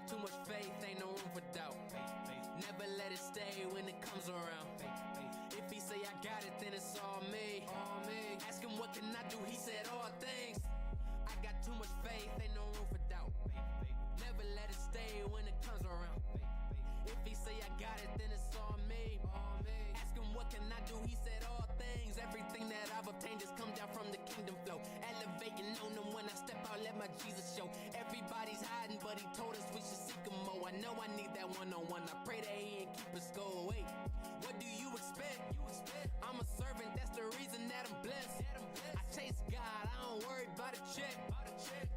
got too much faith, ain't no room for doubt. Never let it stay when it comes around. If he say I got it, then it's all me. Ask him what can I do, he said all things. I got too much faith, ain't no room for doubt. Never let it stay when it comes around. If he say I got it, then it's all me. Ask him what can I do, he said all things. Everything that I've obtained has come down from the kingdom flow. Elevating on them when I step out, let my Jesus show. Everybody's hiding, but he told us we should seek him more. I know I need that one-on-one. I pray that he ain't keep us go. Wait, what do you expect? I'm a servant, that's the reason that I'm blessed. I chase God, I don't worry about a check.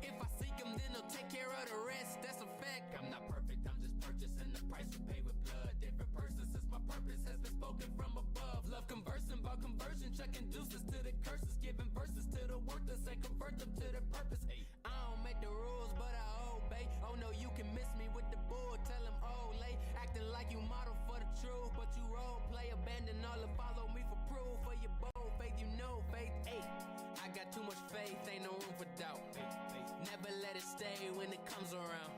If I seek him, then he'll take care of the rest. That's a fact. I'm not perfect, I'm just purchasing the price we pay with blood. Different person since my purpose has been spoken from above. Love conversing about conversion, chucking deuces to the curses, giving verses to the worthless and convert them to the purpose. I don't make the rules, but I obey. Oh no, you can miss me with the bull. Tell him late, acting like you model for the truth, but you role play, abandon all and follow me for proof. For your bold faith, you know faith. I got too much faith, ain't no room for doubt. Never let it stay when it comes around.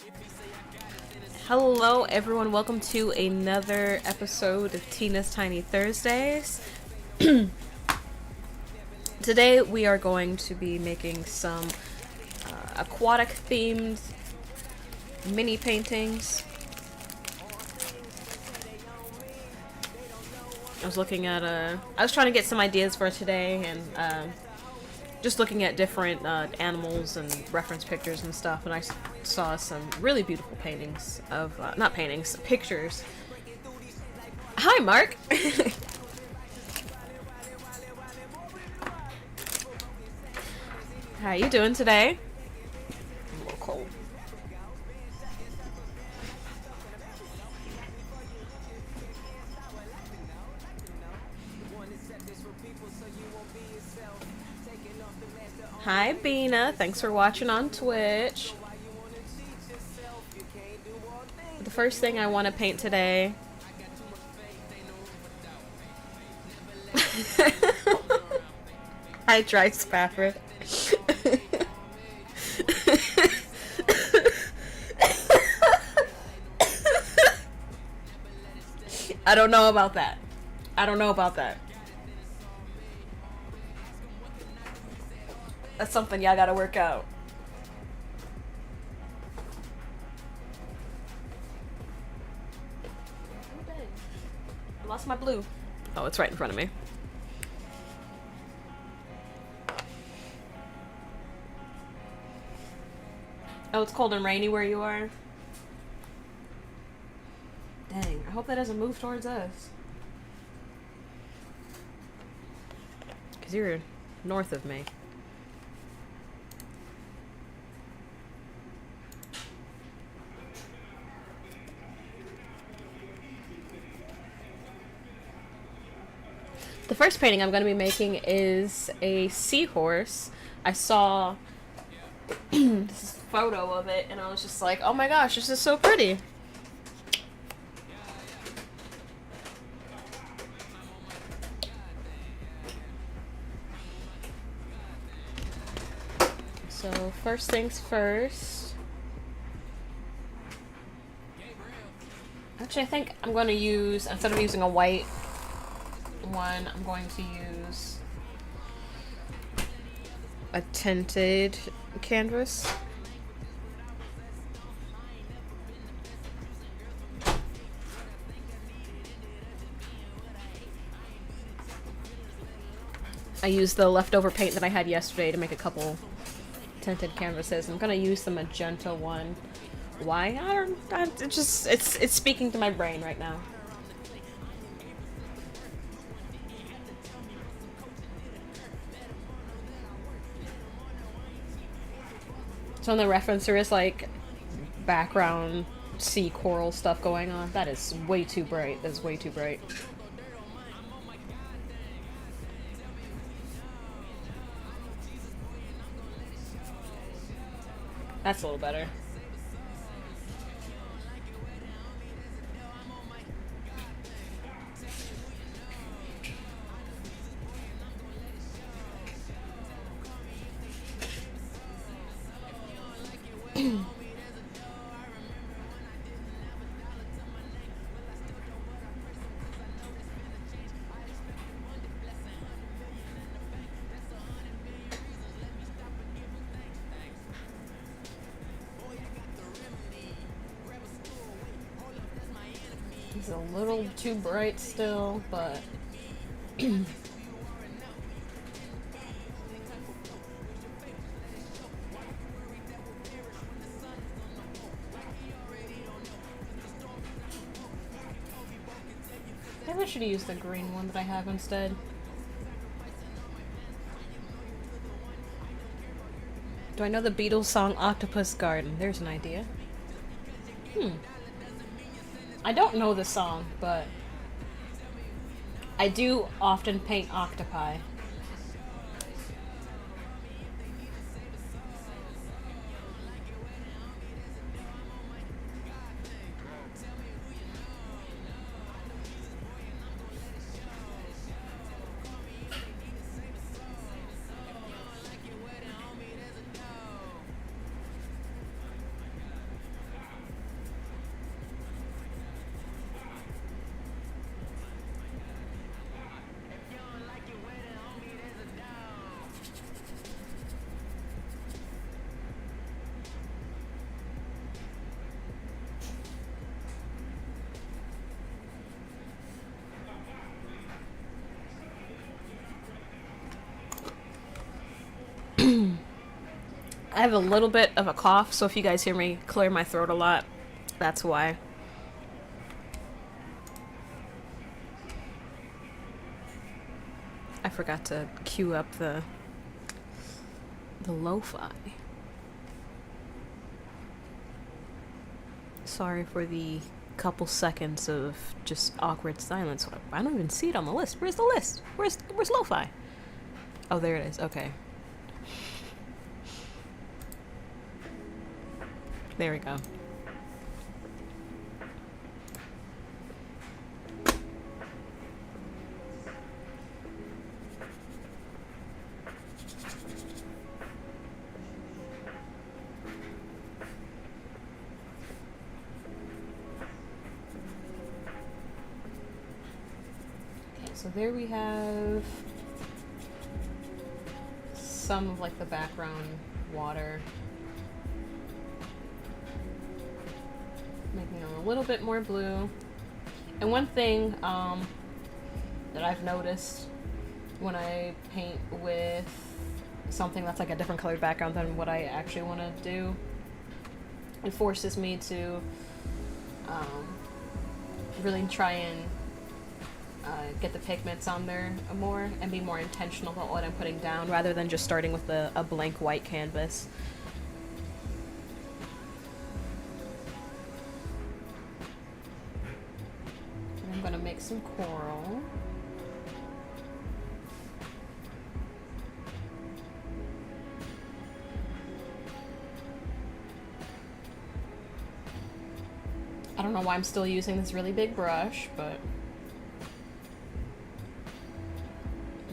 If he say I got it, then it's Hello everyone, welcome to another episode of Tina's Tiny Thursdays. Today we are going to be making some aquatic themed mini paintings. I was looking at I was trying to get some ideas for today and just looking at different animals and reference pictures and stuff, and I saw some really beautiful paintings of, not paintings, pictures. Hi, Mark! How you doing today? I'm a little cold. Hi, Bina. Thanks for watching on Twitch. The first thing I want to paint today... Hi, Dry Spafford. I don't know about that. I don't know about that. That's something y'all gotta work out. I lost my blue. Oh, it's right in front of me. Oh, it's cold and rainy where you are? Dang, I hope that doesn't move towards us. Because you're north of me. The first painting I'm going to be making is a seahorse. I saw this photo of it and I was just like, oh my gosh, this is so pretty. So first things first. Actually, I think I'm going to use, instead of using a white one, I'm going to use a tinted canvas. I used the leftover paint that I had yesterday to make a couple tinted canvases. I'm gonna use the magenta one. Why? It's speaking to my brain right now. So in the reference there is like background sea coral stuff going on. That is way too bright. That is way too bright. That's a little better. It's a little too bright still, but maybe I should use the green one that I have instead. Do I know the Beatles song Octopus Garden? There's an idea. I don't know the song, but I do often paint octopi. I have a little bit of a cough, so if you guys hear me clear my throat a lot, that's why. I forgot to cue up the lo-fi. Sorry for the couple seconds of just awkward silence. I don't even see it on the list. Where's the list? Where's lo-fi? Oh, there it is. Okay. There we go. Okay, so there we have some of like the background water. Making them a little bit more blue. And one thing that I've noticed when I paint with something that's like a different colored background than what I actually want to do, it forces me to really try and get the pigments on there more and be more intentional about what I'm putting down rather than just starting with a blank white canvas. I'm gonna make some coral. I don't know why I'm still using this really big brush, but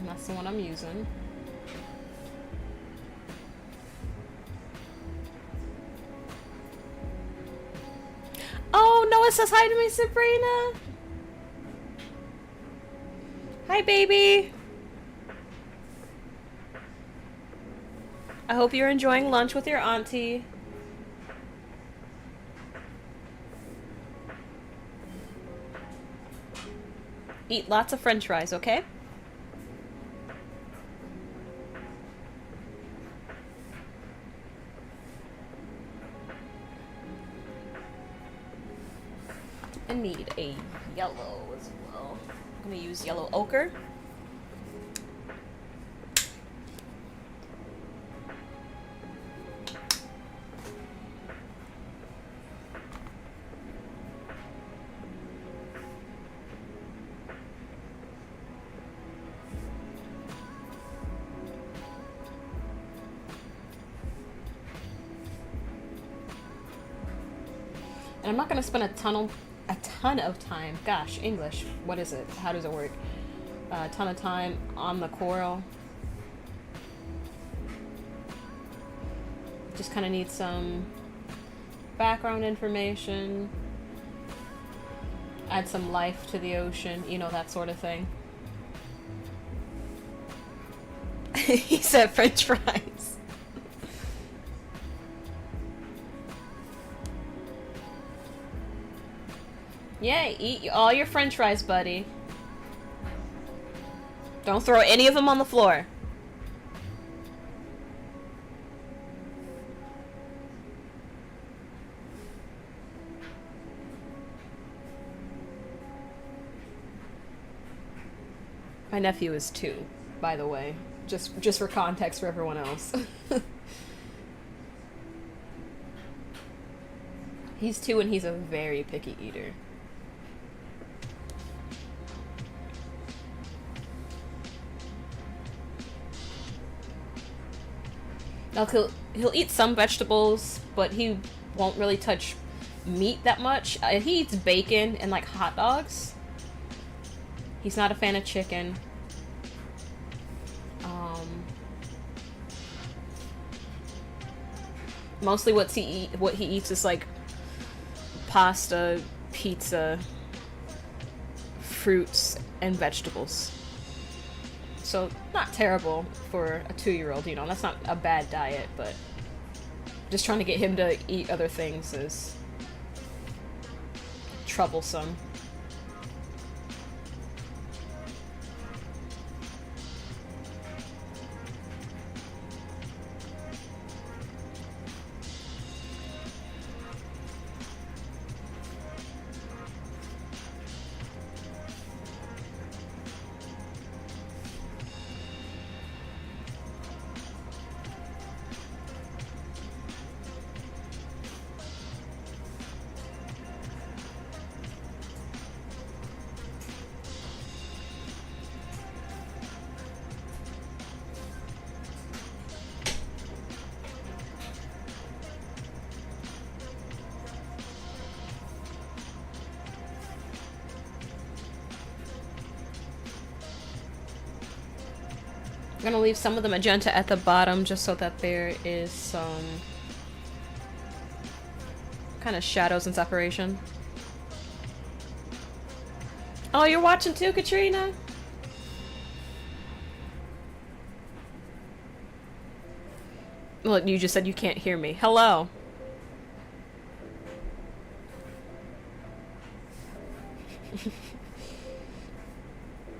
that's the one I'm using. Oh, Noah says hi to me, Sabrina! Hi, baby! I hope you're enjoying lunch with your auntie. Eat lots of french fries, okay? I need a yellow as well. I'm gonna use yellow ochre. And I'm not gonna spend a ton of time, gosh, English, what is it? How does it work? A ton of time on the coral. Just kind of need some background information, add some life to the ocean, you know, that sort of thing. He said french fries. Yeah, eat all your french fries, buddy. Don't throw any of them on the floor. My nephew is 2, by the way. Just for context for everyone else. He's 2 and he's a very picky eater. Now he'll eat some vegetables, but he won't really touch meat that much. He eats bacon and like hot dogs. He's not a fan of chicken. Mostly what he eats is like pasta, pizza, fruits, and vegetables. So not terrible for a 2-year-old, you know, that's not a bad diet, but just trying to get him to eat other things is troublesome. I'm gonna leave some of the magenta at the bottom just so that there is some kind of shadows and separation. Oh, you're watching too, Katrina? Well, you just said you can't hear me. Hello.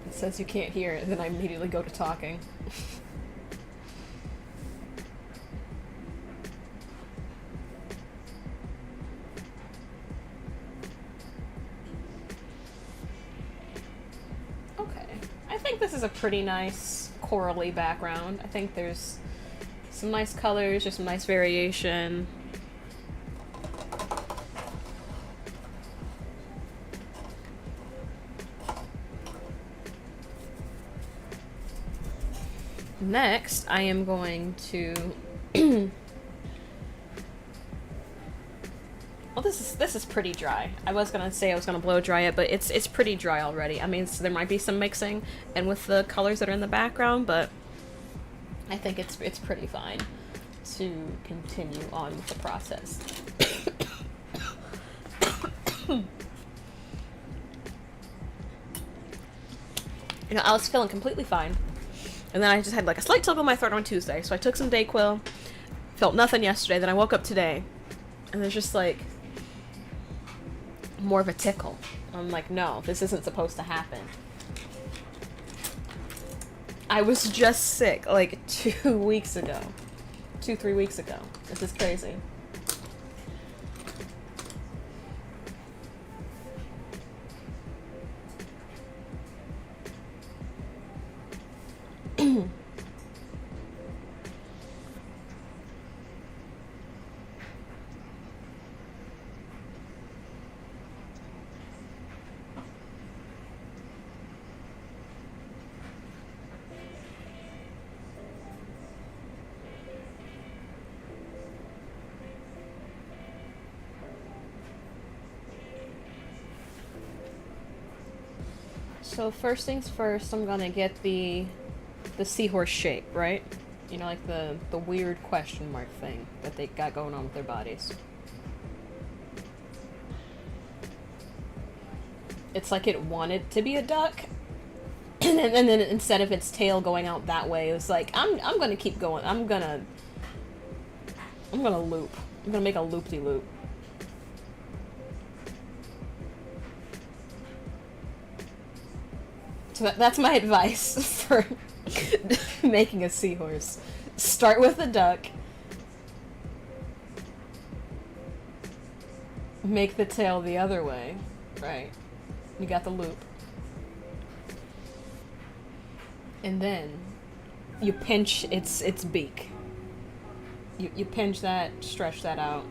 It says you can't hear it, and then I immediately go to talking. Okay. I think this is a pretty nice corally background. I think there's some nice colors, just some nice variation. Next, I am going to well, this is pretty dry. I was gonna say I was gonna blow dry it, but it's pretty dry already. I mean, so there might be some mixing and with the colors that are in the background, but I think it's pretty fine to continue on with the process. You know, I was feeling completely fine. And then I just had like a slight tickle in my throat on Tuesday, so I took some Dayquil. Felt nothing yesterday, then I woke up today, and there's just like more of a tickle. I'm like, no, this isn't supposed to happen. I was just sick like 2 weeks ago. 2-3 weeks ago. This is crazy. So first things first, I'm gonna get the seahorse shape, right? You know, like the weird question mark thing that they got going on with their bodies. It's like it wanted to be a duck, and then instead of its tail going out that way, it was like, I'm gonna keep going. I'm gonna loop. I'm gonna make a loop-de-loop. So that's my advice for making a seahorse. Start with a duck. Make the tail the other way. Right. You got the loop. And then you pinch its beak. You pinch that, stretch that out.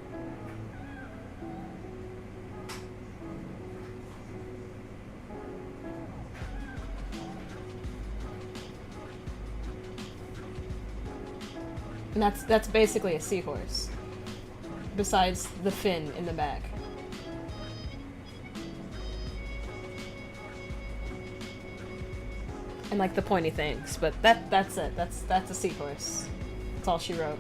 And that's basically a seahorse. Besides the fin in the back. And like the pointy things, but that's it. That's a seahorse. That's all she wrote.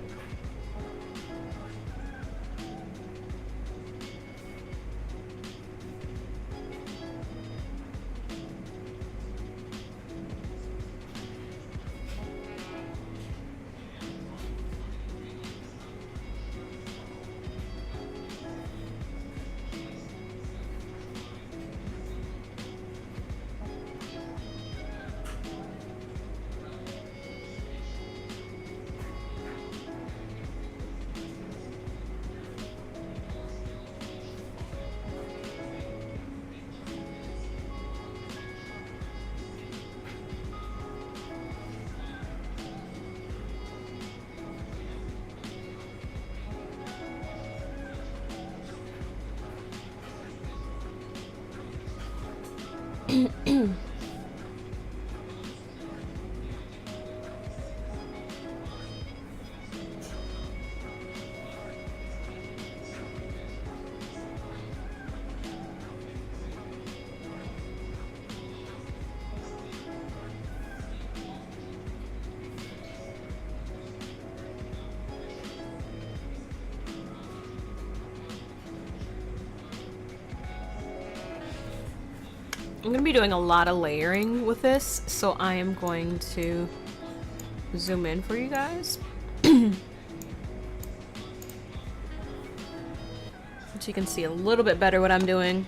I'm going to be doing a lot of layering with this, so I am going to zoom in for you guys. So you can see a little bit better what I'm doing.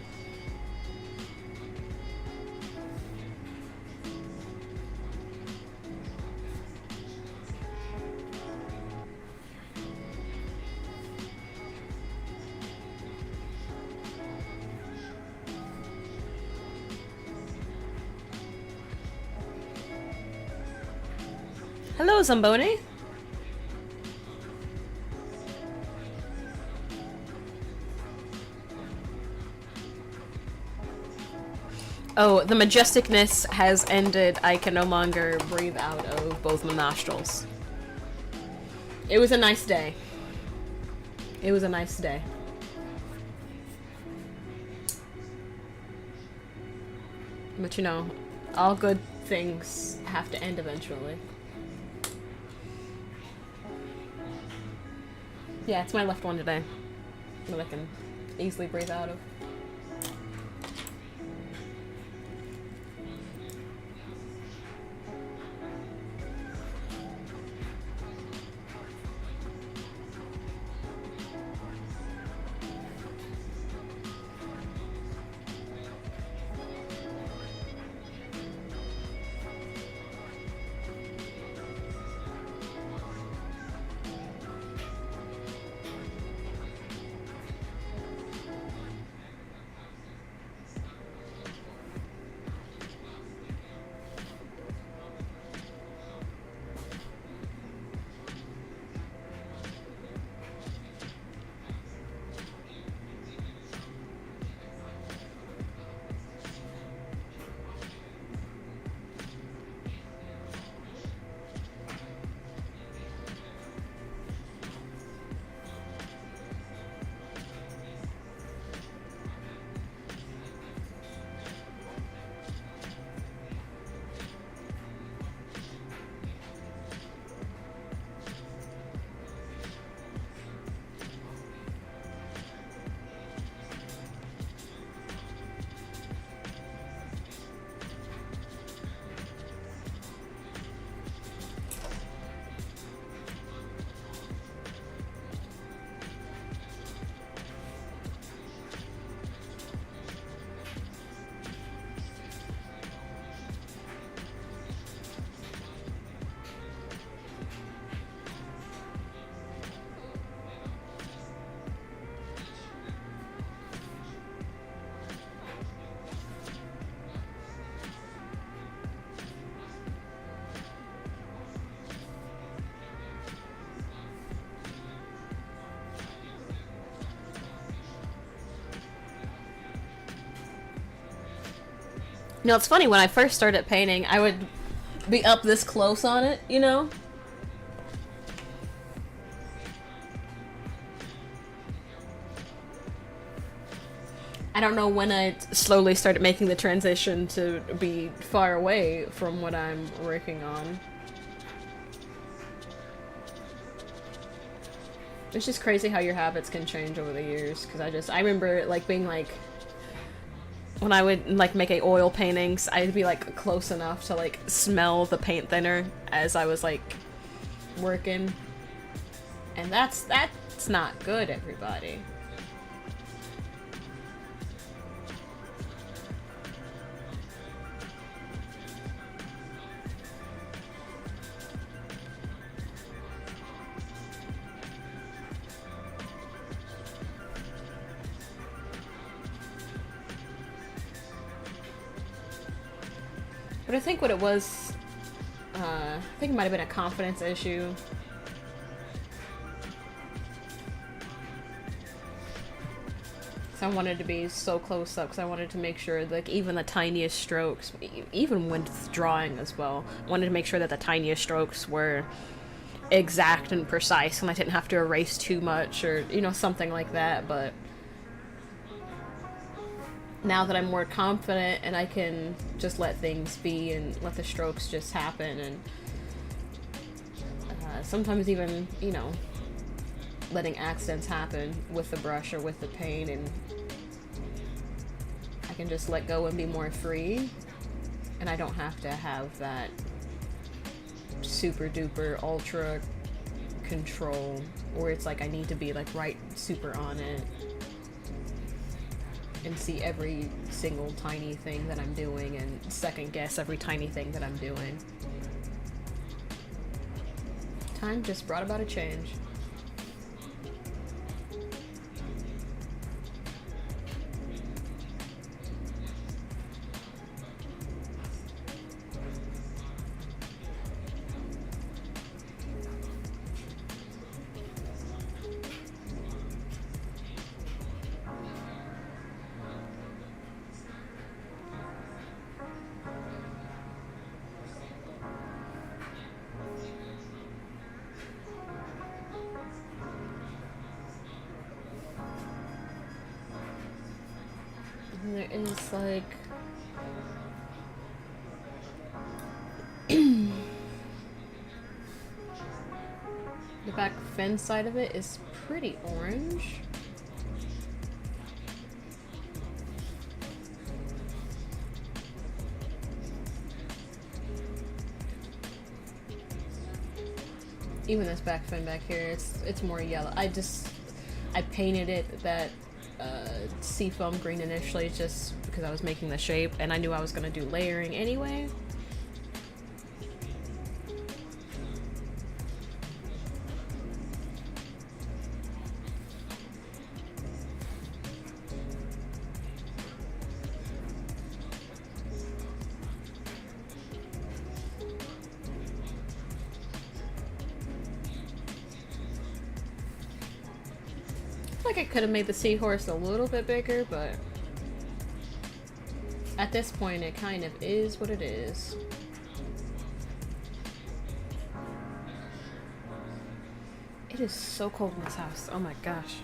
Hello, Zamboni. Oh, the majesticness has ended. I can no longer breathe out of both my nostrils. It was a nice day. It was a nice day. But you know, all good things have to end eventually. Yeah, it's my left one today that I can easily breathe out of. You know, it's funny, when I first started painting, I would be up this close on it, you know? I don't know when I slowly started making the transition to be far away from what I'm working on. It's just crazy how your habits can change over the years, because I remember, like, being, like, when I would, like, make oil paintings, I'd be, like, close enough to, like, smell the paint thinner as I was, like, working. And that's not good, everybody. But I think what it was, I think it might have been a confidence issue. So I wanted to be so close up, because I wanted to make sure, like, even the tiniest strokes, even when drawing as well, I wanted to make sure that the tiniest strokes were exact and precise, and I didn't have to erase too much, or, you know, something like that. But now that I'm more confident and I can just let things be and let the strokes just happen, and sometimes even, you know, letting accidents happen with the brush or with the paint, and I can just let go and be more free, and I don't have to have that super duper ultra control where it's like I need to be, like, right super on it and see every single tiny thing that I'm doing and second guess every tiny thing that I'm doing. Time just brought about a change. And there is, like, the back fin side of it is pretty orange. Even this back fin back here, it's more yellow. I painted it that seafoam green initially just because I was making the shape, and I knew I was going to do layering anyway. Like I could have made the seahorse a little bit bigger, but at this point it kind of is what it is. It is so cold in this house. Oh my gosh.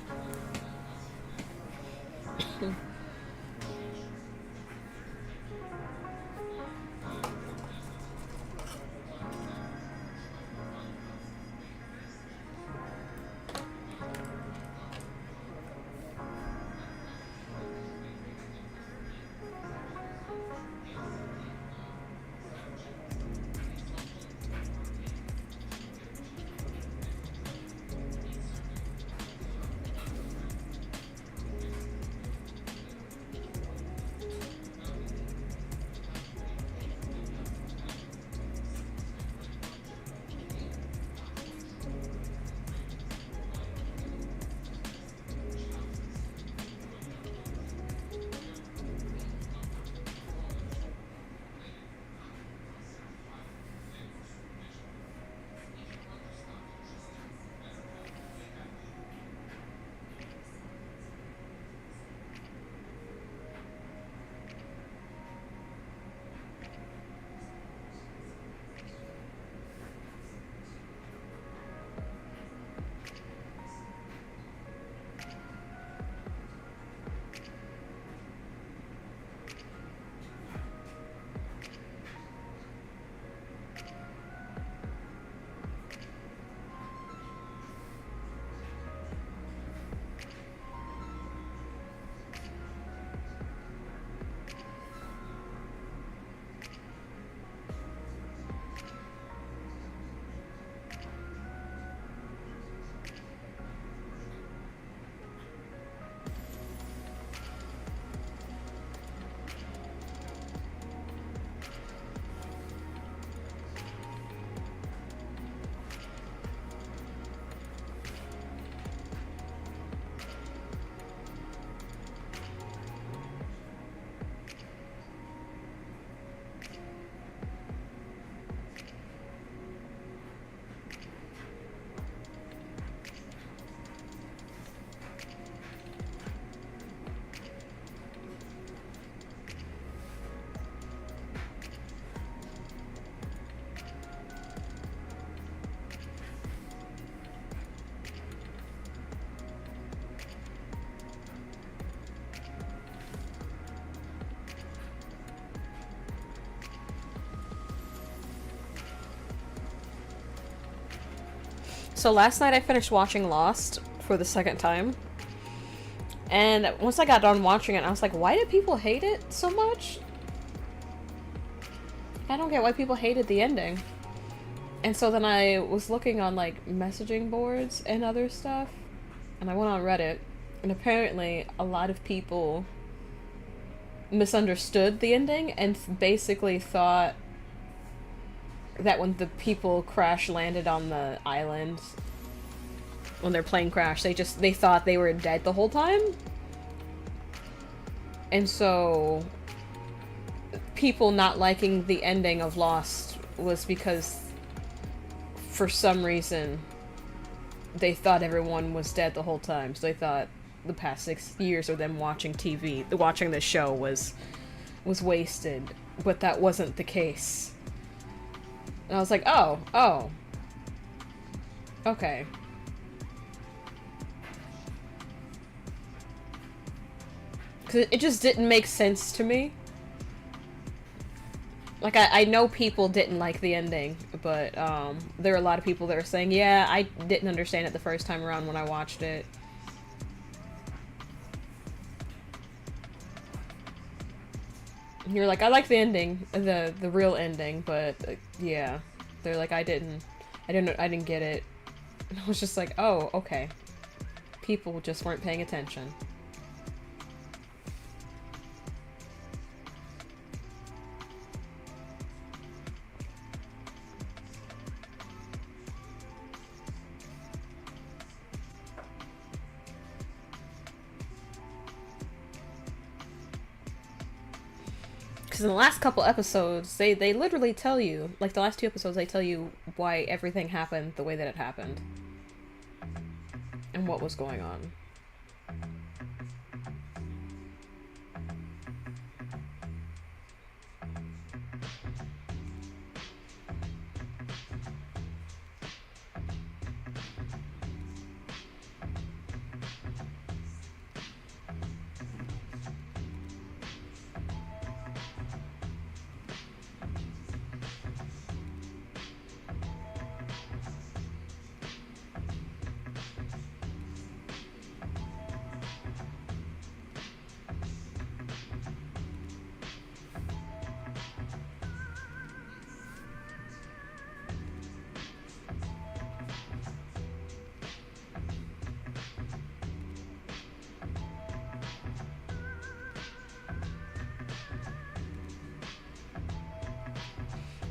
So last night I finished watching Lost for the second time. And once I got done watching it, I was like, why did people hate it so much? I don't get why people hated the ending. And so then I was looking on, like, messaging boards and other stuff. And I went on Reddit. And apparently a lot of people misunderstood the ending and basically thought that when the people crash landed on the island, when their plane crashed, they thought they were dead the whole time. And so people not liking the ending of Lost was because for some reason they thought everyone was dead the whole time. So they thought the past 6 years of them watching TV, watching the show was wasted, but that wasn't the case. And I was like, oh, okay. Because it just didn't make sense to me. Like, I know people didn't like the ending, but there were a lot of people that were saying, yeah, I didn't understand it the first time around when I watched it. And you're like, I like the ending, the real ending, but yeah, they're like, I didn't get it. And I was just like, oh, okay. People just weren't paying attention. Because in the last couple episodes, they literally tell you, like the last 2 episodes, they tell you why everything happened the way that it happened. And what was going on.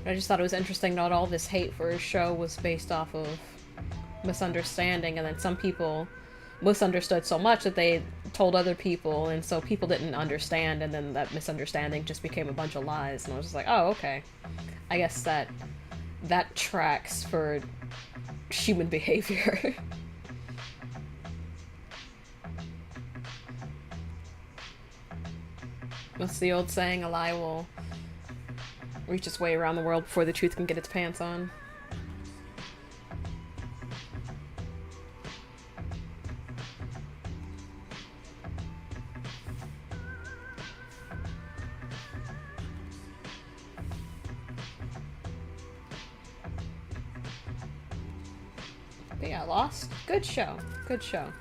I just thought it was interesting not all this hate for his show was based off of misunderstanding, and then some people misunderstood so much that they told other people, and so people didn't understand, and then that misunderstanding just became a bunch of lies, and I was just like, oh, okay. I guess that tracks for human behavior. What's the old saying? A lie will reach its way around the world before the truth can get its pants on. But yeah, Lost. Good show. Good show.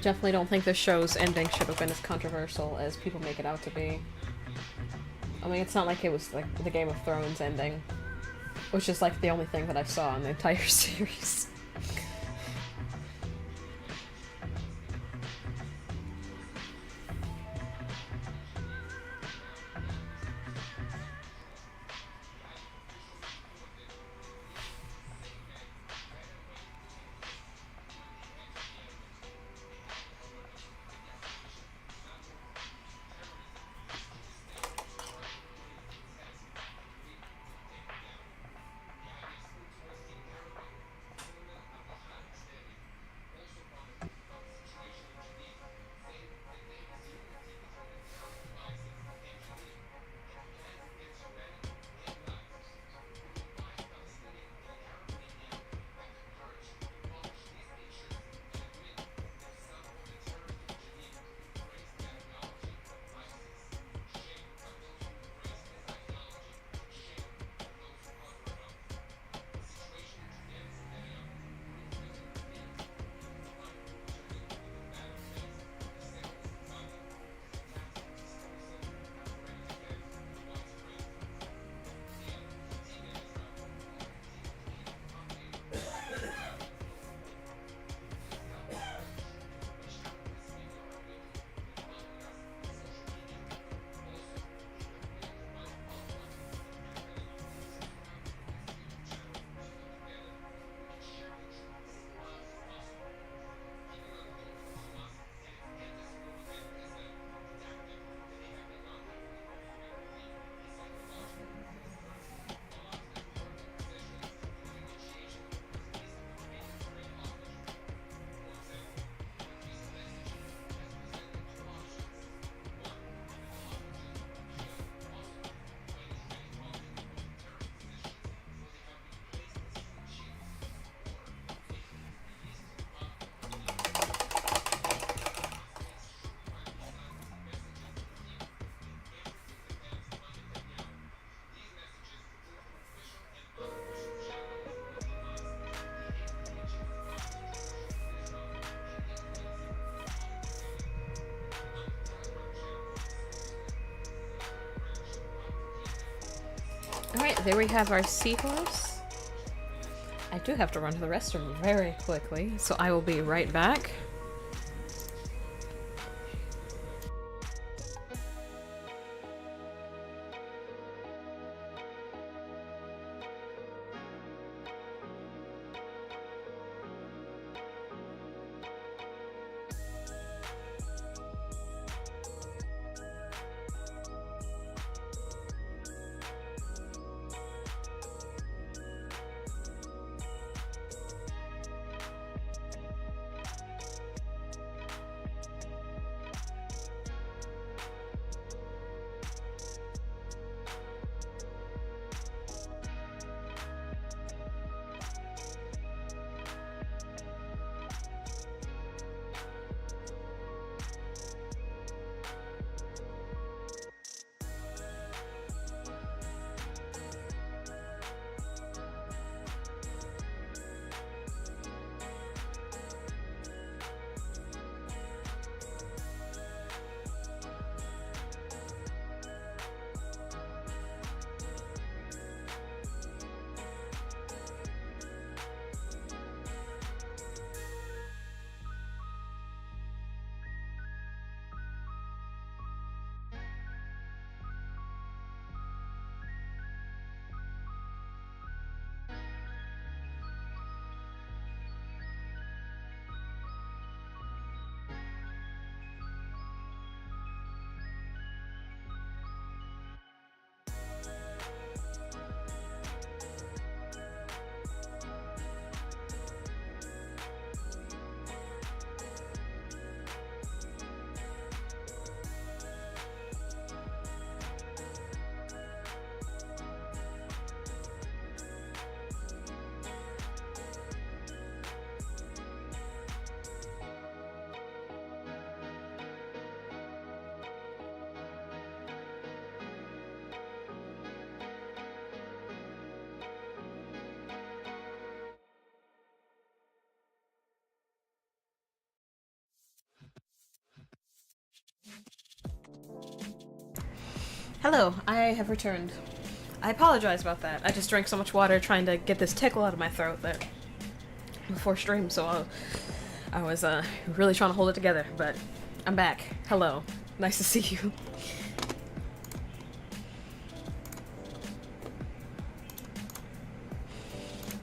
Definitely don't think this show's ending should have been as controversial as people make it out to be. I mean, it's not like it was like the Game of Thrones ending, which is like the only thing that I saw in the entire series. Alright, there we have our seahorse. I do have to run to the restroom very quickly, so I will be right back. Hello, I have returned. I apologize about that. I just drank so much water trying to get this tickle out of my throat that before stream, so I was really trying to hold it together, but I'm back. Hello. Nice to see you.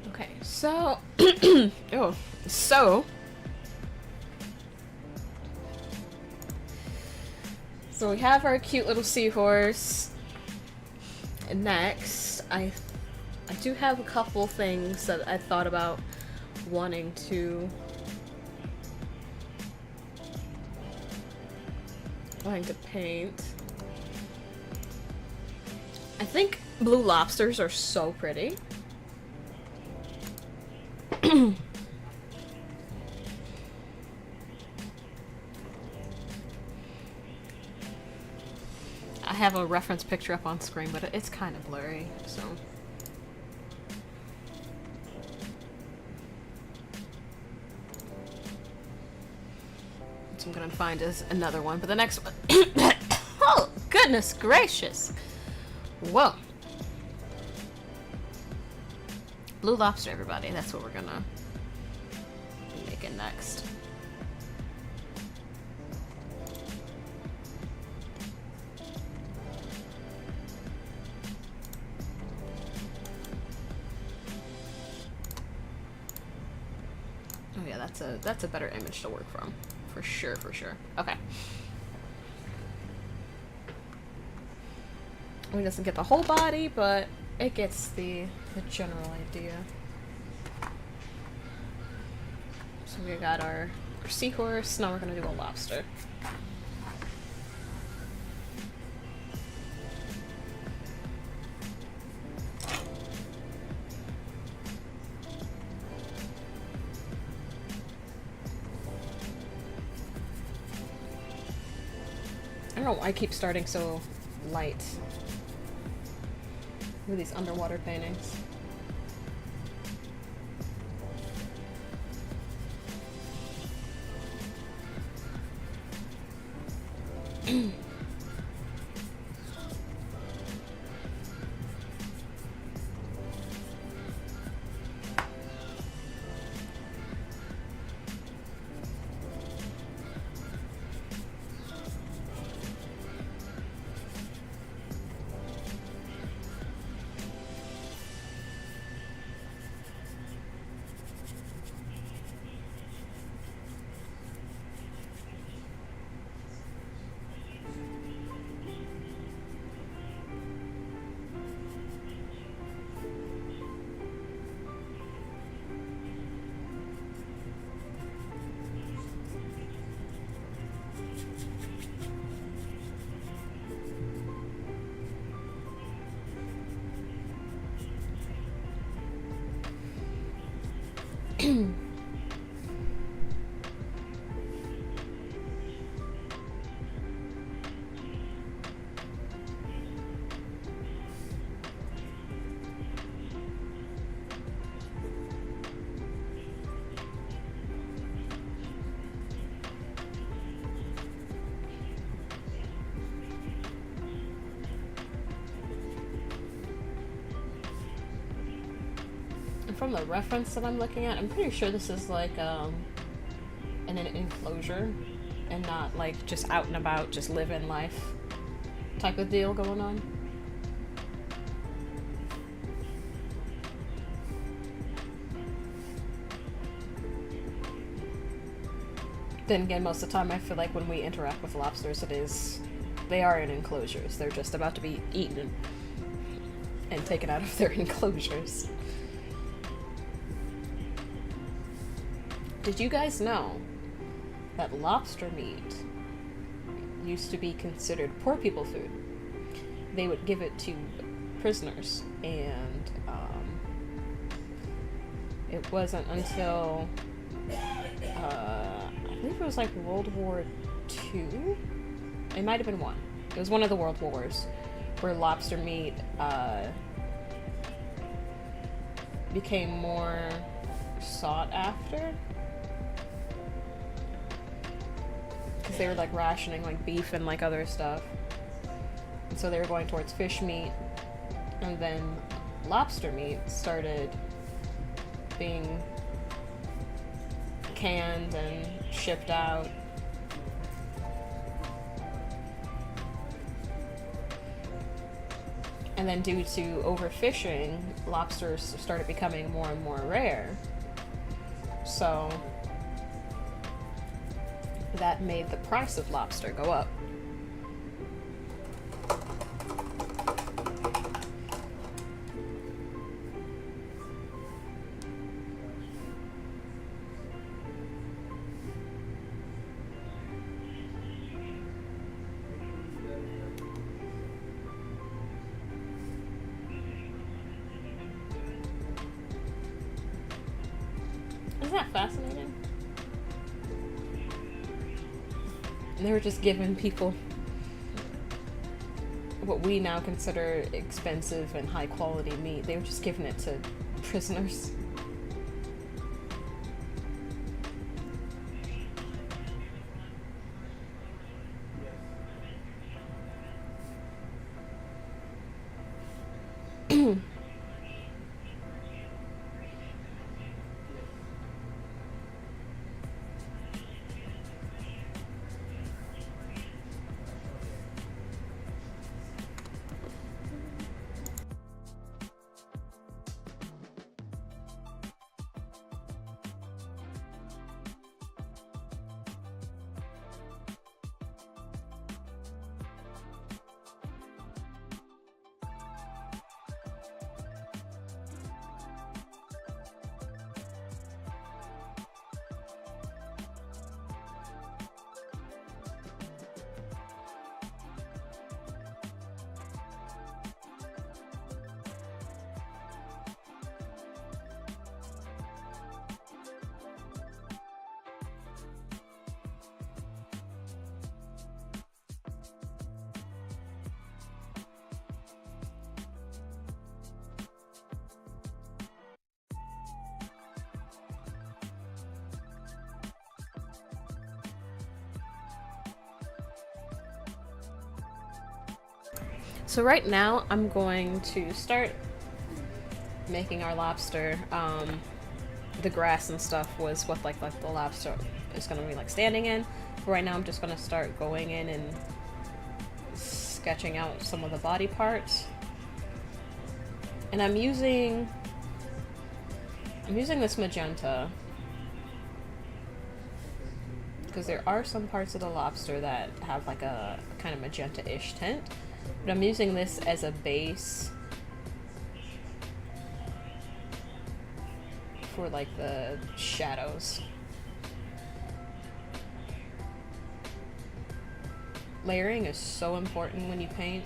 Okay, so So we have our cute little seahorse. And next, I do have a couple things that I thought about wanting to paint. I think blue lobsters are so pretty. I have a reference picture up on screen, but it's kind of blurry, so. What I'm gonna find is another one, but the next one. Oh, goodness gracious! Whoa. Blue lobster, everybody. That's what we're gonna be making next. Oh yeah, that's a better image to work from. For sure, for sure. Okay. I mean, it doesn't get the whole body, but it gets the general idea. So we got our seahorse, now we're gonna do a lobster. I don't know why I keep starting so light with these underwater paintings. from the reference that I'm looking at, I'm pretty sure this is like in an enclosure and not like just out and about, just living life type of deal going on. Then again, most of the time I feel like when we interact with lobsters, they are in enclosures. They're just about to be eaten and taken out of their enclosures. Did you guys know that lobster meat used to be considered poor people food? They would give it to prisoners, and it wasn't until I believe it was like World War II. It might have been one. It was one of the World Wars where lobster meat became more sought after. Because they were like rationing like beef and like other stuff. And so they were going towards fish meat. And then lobster meat started being canned and shipped out. And then due to overfishing, lobsters started becoming more and more rare. So that made the price of lobster go up. Isn't that fascinating? And they were just giving people what we now consider expensive and high quality meat. They were just giving it to prisoners. So right now I'm going to start making our lobster. The grass and stuff was what like the lobster is gonna be like standing in. But right now I'm just gonna start going in and sketching out some of the body parts. And I'm using this magenta because there are some parts of the lobster that have like a kind of magenta-ish tint. But I'm using this as a base for like the shadows. Layering is so important when you paint.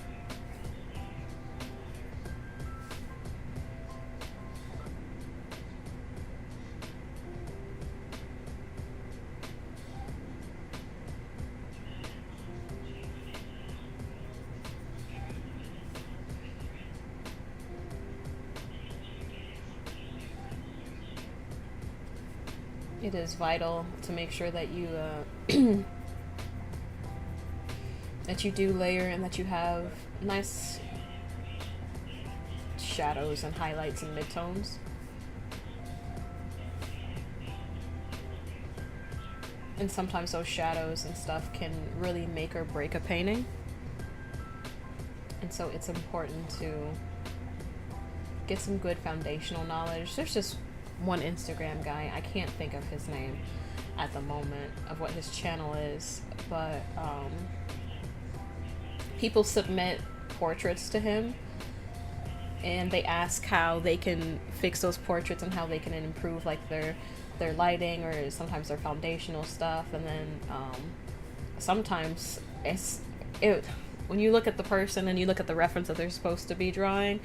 It is vital to make sure that you that you do layer and that you have nice shadows and highlights and midtones. And sometimes those shadows and stuff can really make or break a painting. And so it's important to get some good foundational knowledge. There's just one Instagram guy, I can't think of his name at the moment, of what his channel is, but people submit portraits to him and they ask how they can fix those portraits and how they can improve like their lighting or sometimes their foundational stuff. And then sometimes when you look at the person and you look at the reference that they're supposed to be drawing,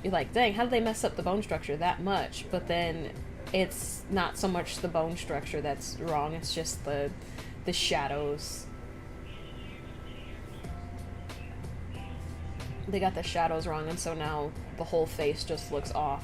you're like, dang, how did they mess up the bone structure that much? But then it's not so much the bone structure that's wrong, it's just the shadows. They got the shadows wrong, and so now the whole face just looks off.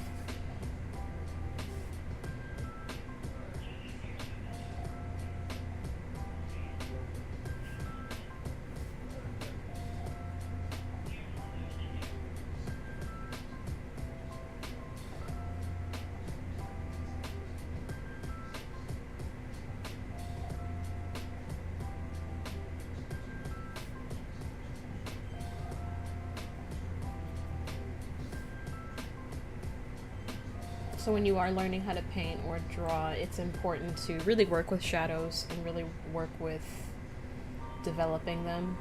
So when you are learning how to paint or draw, it's important to really work with shadows and really work with developing them.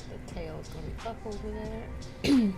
The tail's going to be up over there.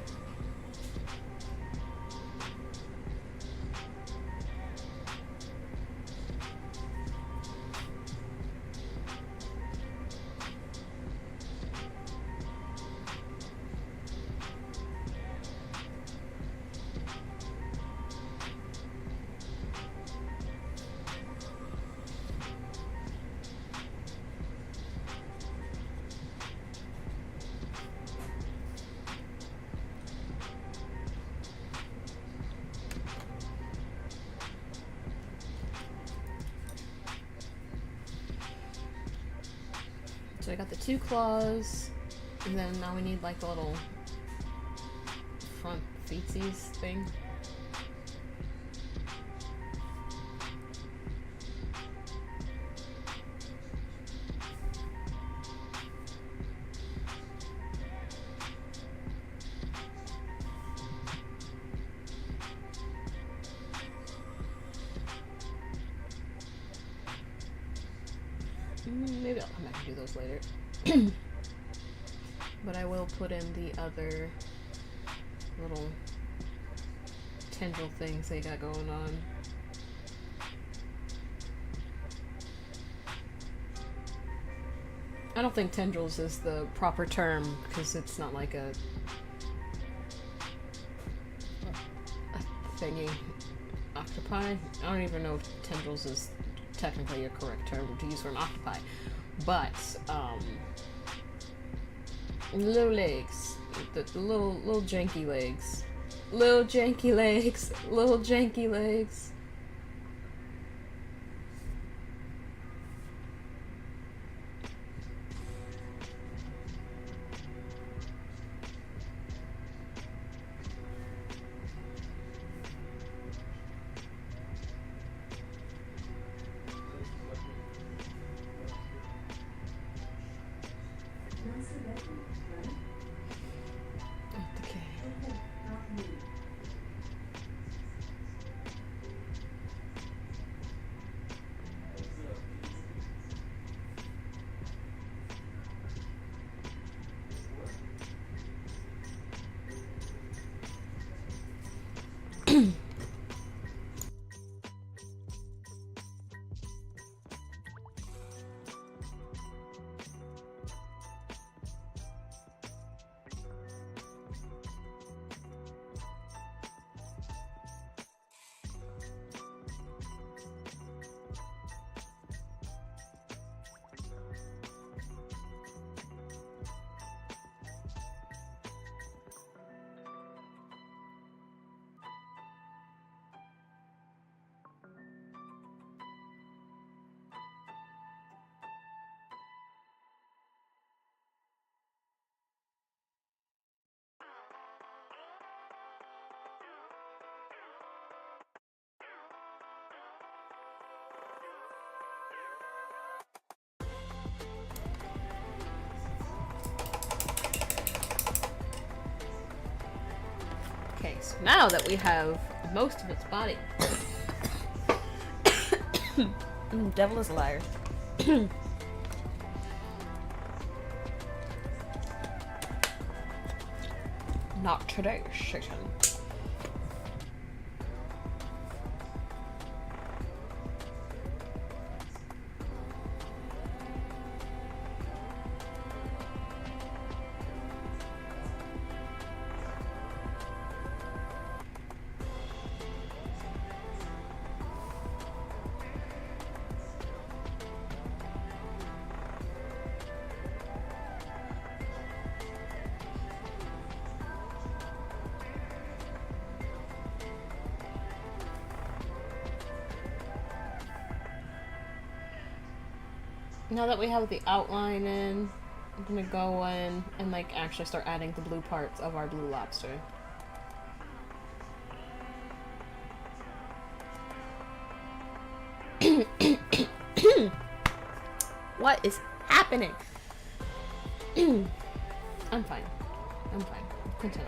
So I got the two claws, and then now we need like the little front feetsies thing. Maybe I'll come back and do those later. But I will put in the other little tendril things they got going on. I don't think tendrils is the proper term because it's not like a thingy. Octopi? I don't even know if tendrils is technically a correct term to use for an octopi, but little legs, the little janky legs, little janky legs, little janky legs. Okay, so now that we have most of its body. Devil is a liar. Not today, Satan. Now that we have the outline in, I'm gonna go in and like actually start adding the blue parts of our blue lobster. What is happening? I'm fine. I'm fine. Continue.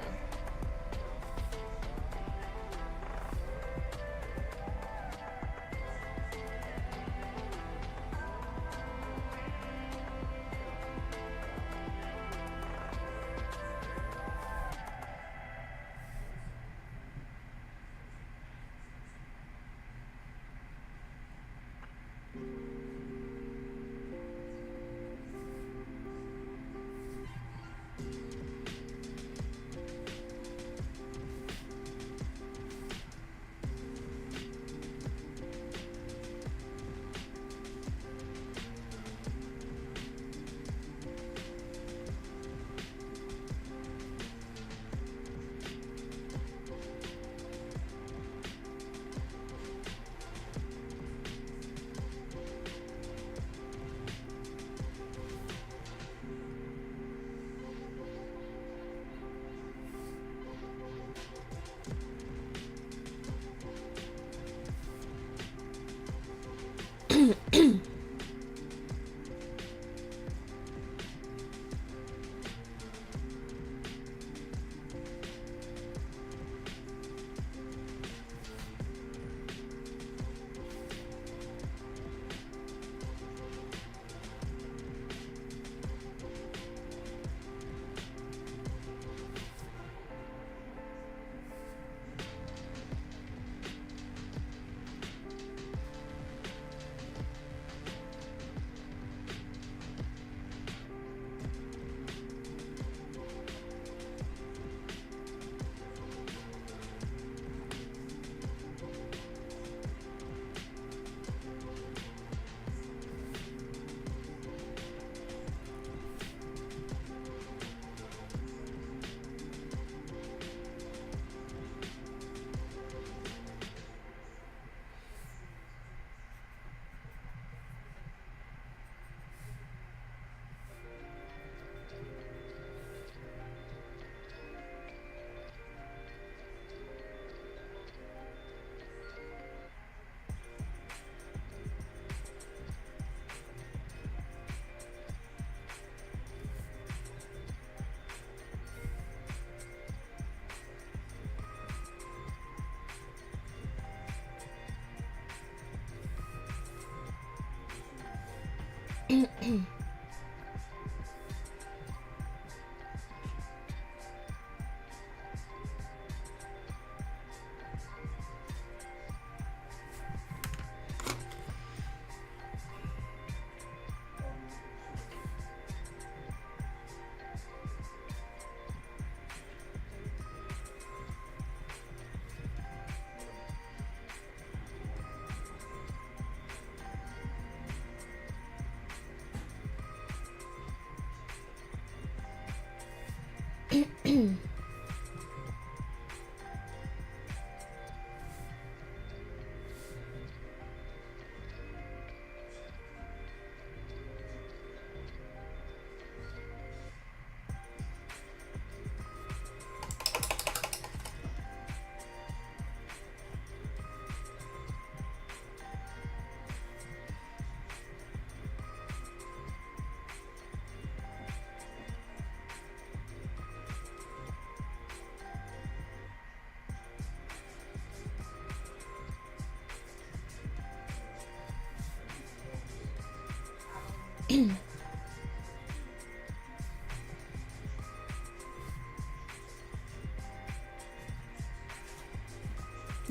Did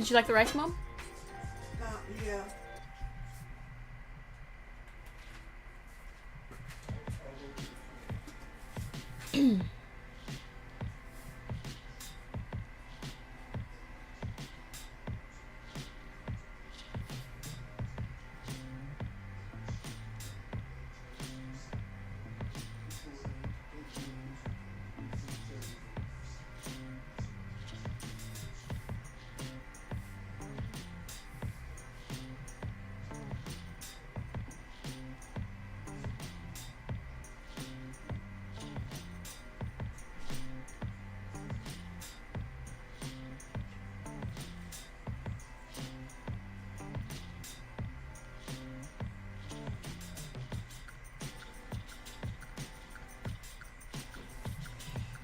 you like the rice, Mom? Yeah.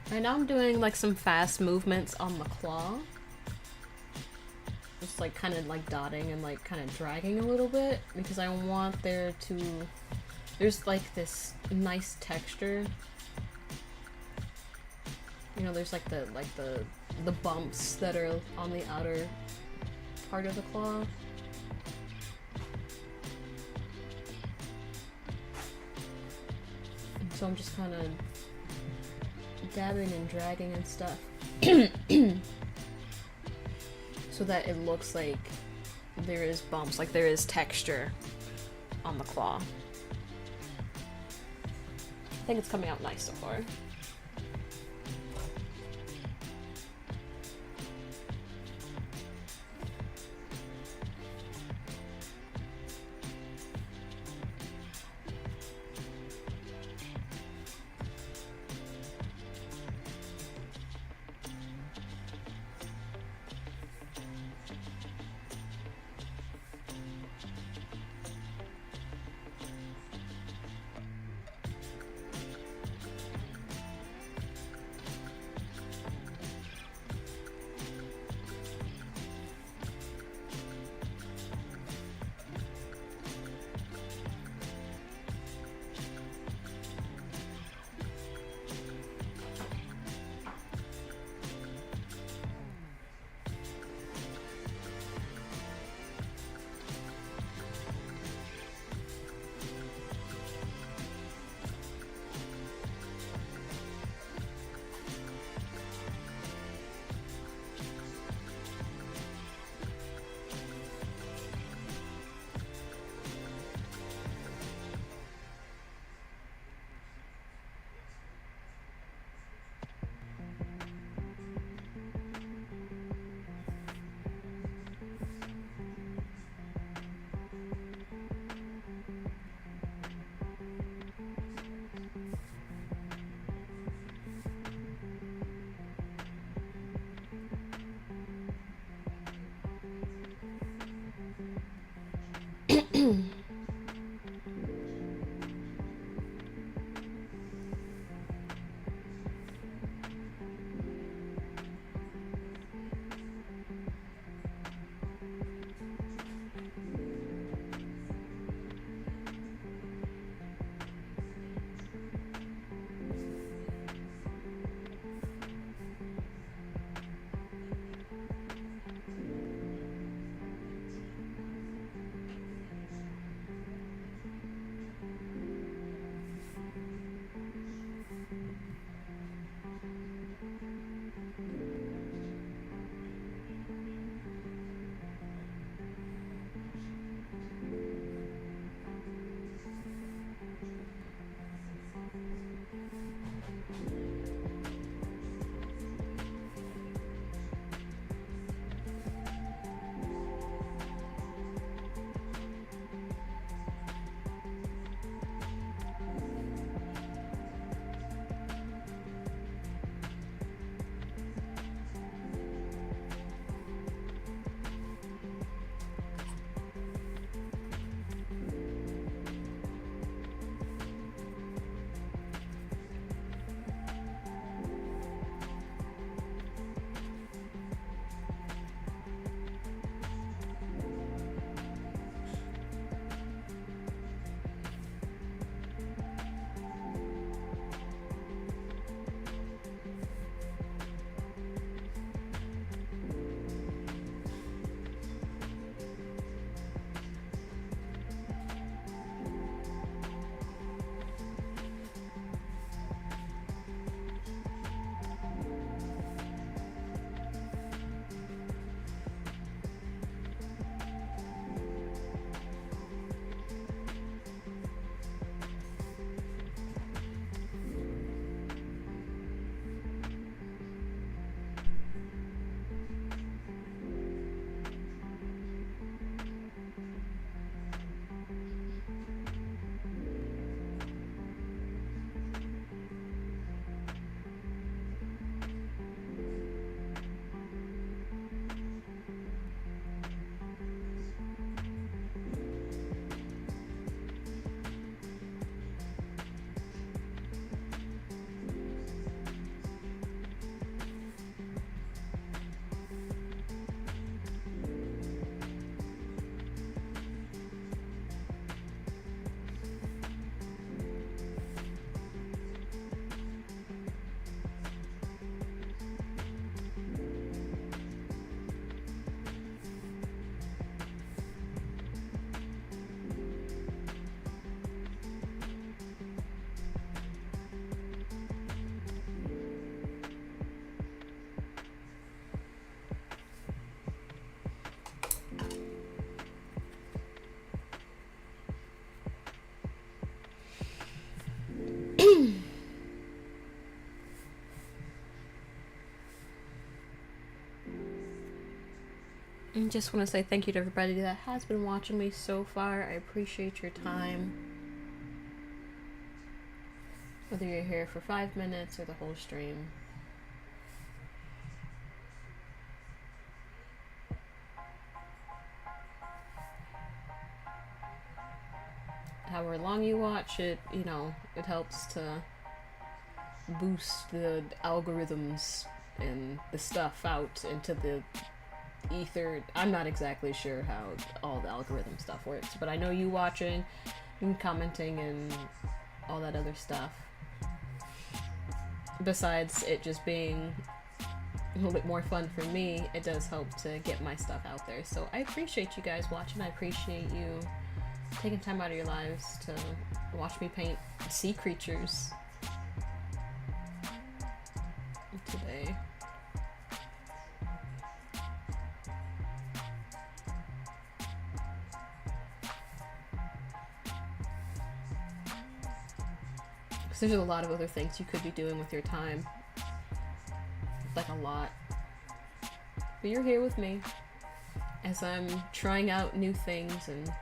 Right now I'm doing like some fast movements on the claw. Just like kind of like dotting and like kind of dragging a little bit because I want there to... There's like this nice texture. You know, there's like the bumps that are on the outer part of the claw. And so I'm just kind of dabbing and dragging and stuff so that it looks like there is bumps, like there is texture on the claw. I think it's coming out nice so far. I just want to say thank you to everybody that has been watching me so far. I appreciate your time. Whether you're here for 5 minutes or the whole stream. However long you watch it, you know, it helps to boost the algorithms and the stuff out into the ether. I'm not exactly sure how all the algorithm stuff works, but I know you watching and commenting and all that other stuff. Besides it just being a little bit more fun for me, it does help to get my stuff out there. So I appreciate you guys watching. I appreciate you taking time out of your lives to watch me paint sea creatures today. Because there's a lot of other things you could be doing with your time. Like a lot. But you're here with me as I'm trying out new things and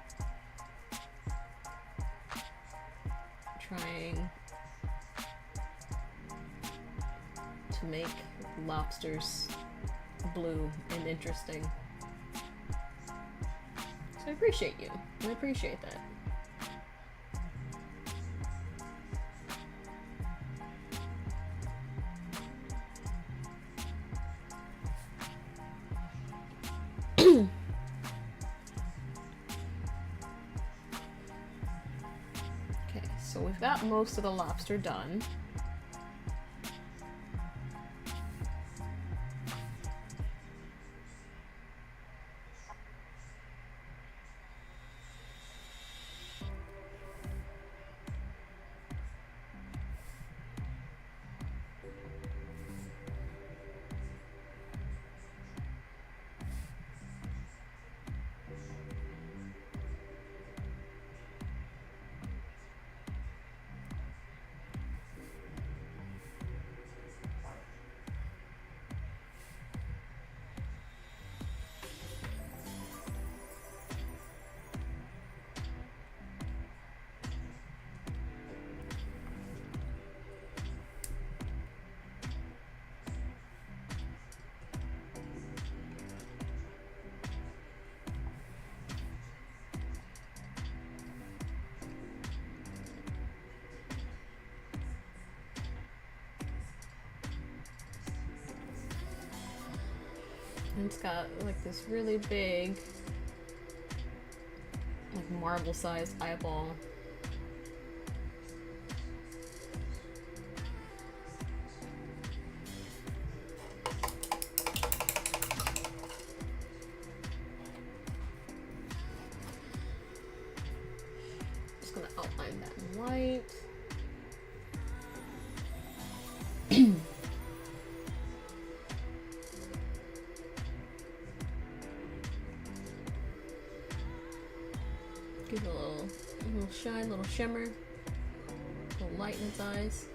trying to make lobsters blue and interesting. So I appreciate you. I appreciate that. Okay, so we've got most of the lobster done. And it's got like this really big, like marble-sized eyeball. Just gonna outline that in white. Give it a little shine, little shimmer, a little light in its eyes.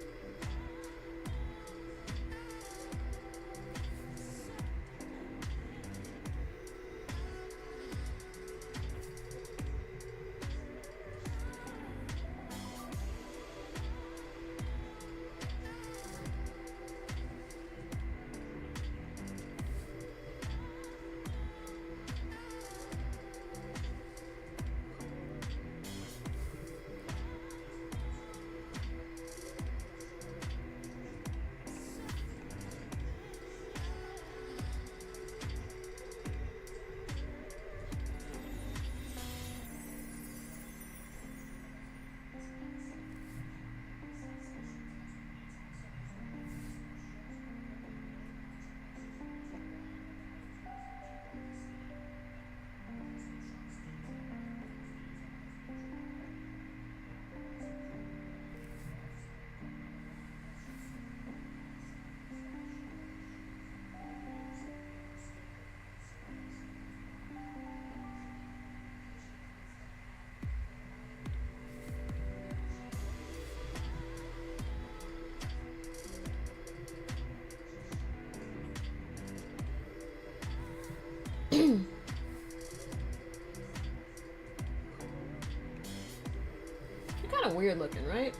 weird looking, right?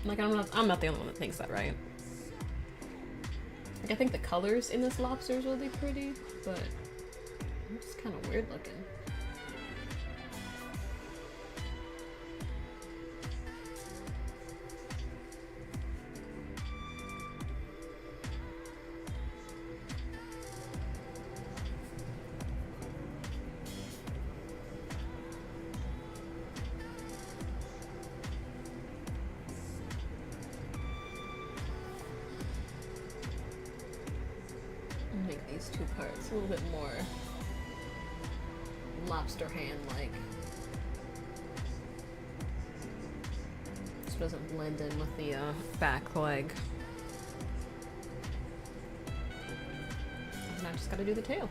Like, I'm not the only one that thinks that, right? Like, I think the colors in this lobster is really pretty, but it's just kind of weird looking. Make these two parts a little bit more lobster hand-like. This doesn't blend in with the back leg. And I just gotta do the tail.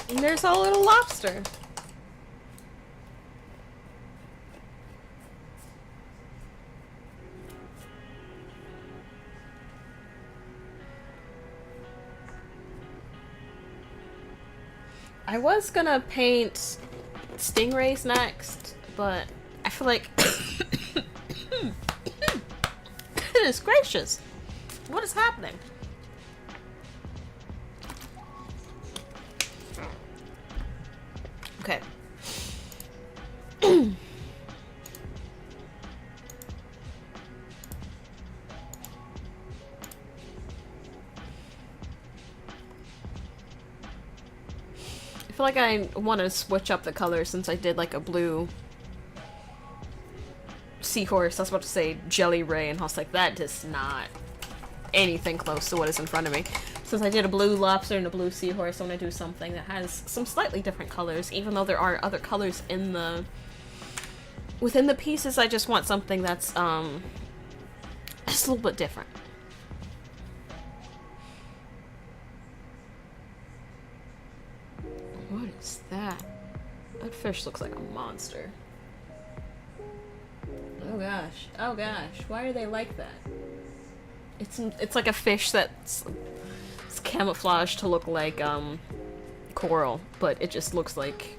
And there's our little lobster. I was gonna paint stingrays next, but I feel like goodness gracious, what is happening? Okay. I feel like I want to switch up the color since I did like a blue seahorse. I was about to say jelly ray, and I was like, that is not anything close to what is in front of me. Since I did a blue lobster and a blue seahorse, I want to do something that has some slightly different colors, even though there are other colors in the within the pieces. I just want something that's just a little bit different. What is that? That fish looks like a monster. Oh gosh. Oh gosh. Why are they like that? It's like a fish that's camouflaged to look like coral, but it just looks like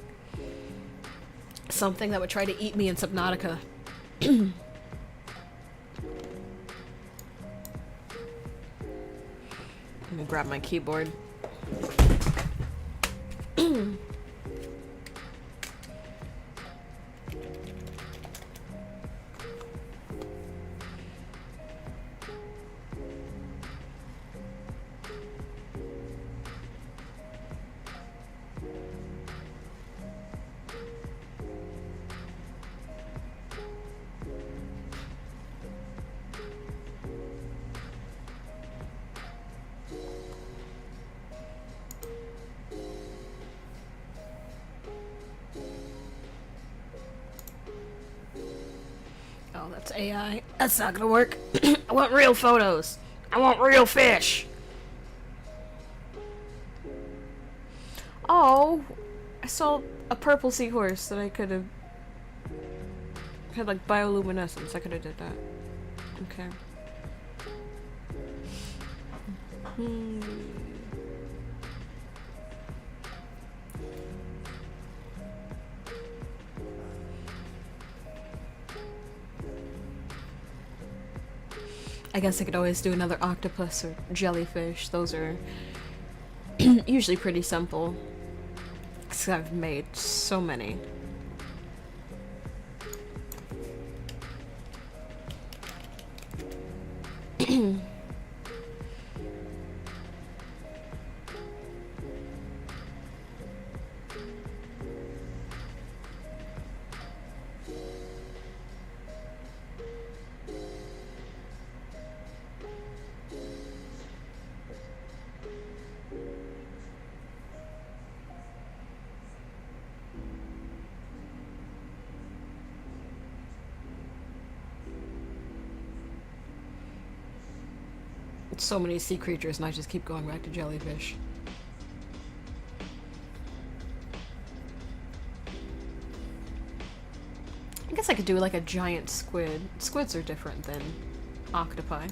something that would try to eat me in Subnautica. Let me grab my keyboard. Oh, that's AI. That's not gonna work. I want real photos. I want real fish. Oh, I saw a purple seahorse that I could have had like bioluminescence. I could have did that. Okay. I guess I could always do another octopus or jellyfish. Those are usually pretty simple, because I've made so many. So many sea creatures, and I just keep going back to jellyfish. I guess I could do like a giant squid. Squids are different than octopi.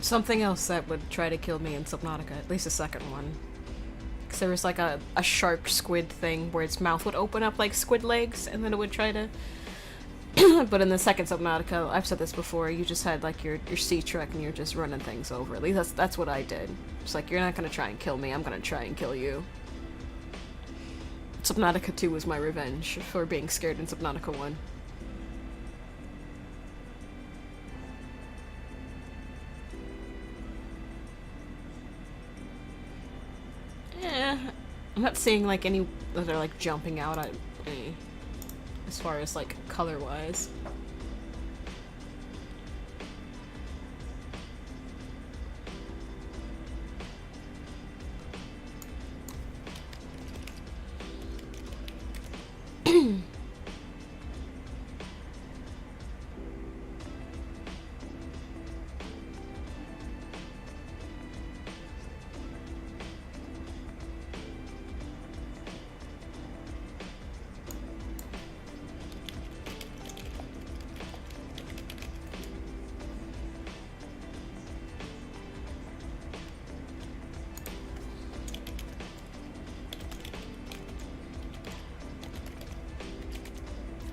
Something else that would try to kill me in Subnautica, at least the second one. Because there was like a sharp squid thing where its mouth would open up like squid legs and then it would try to... But in the second Subnautica, I've said this before, you just had like your sea truck and you're just running things over. At least that's what I did. It's like, you're not gonna try and kill me, I'm gonna try and kill you. Subnautica 2 was my revenge for being scared in Subnautica 1. I'm not seeing like any that are like jumping out at me as far as like color wise.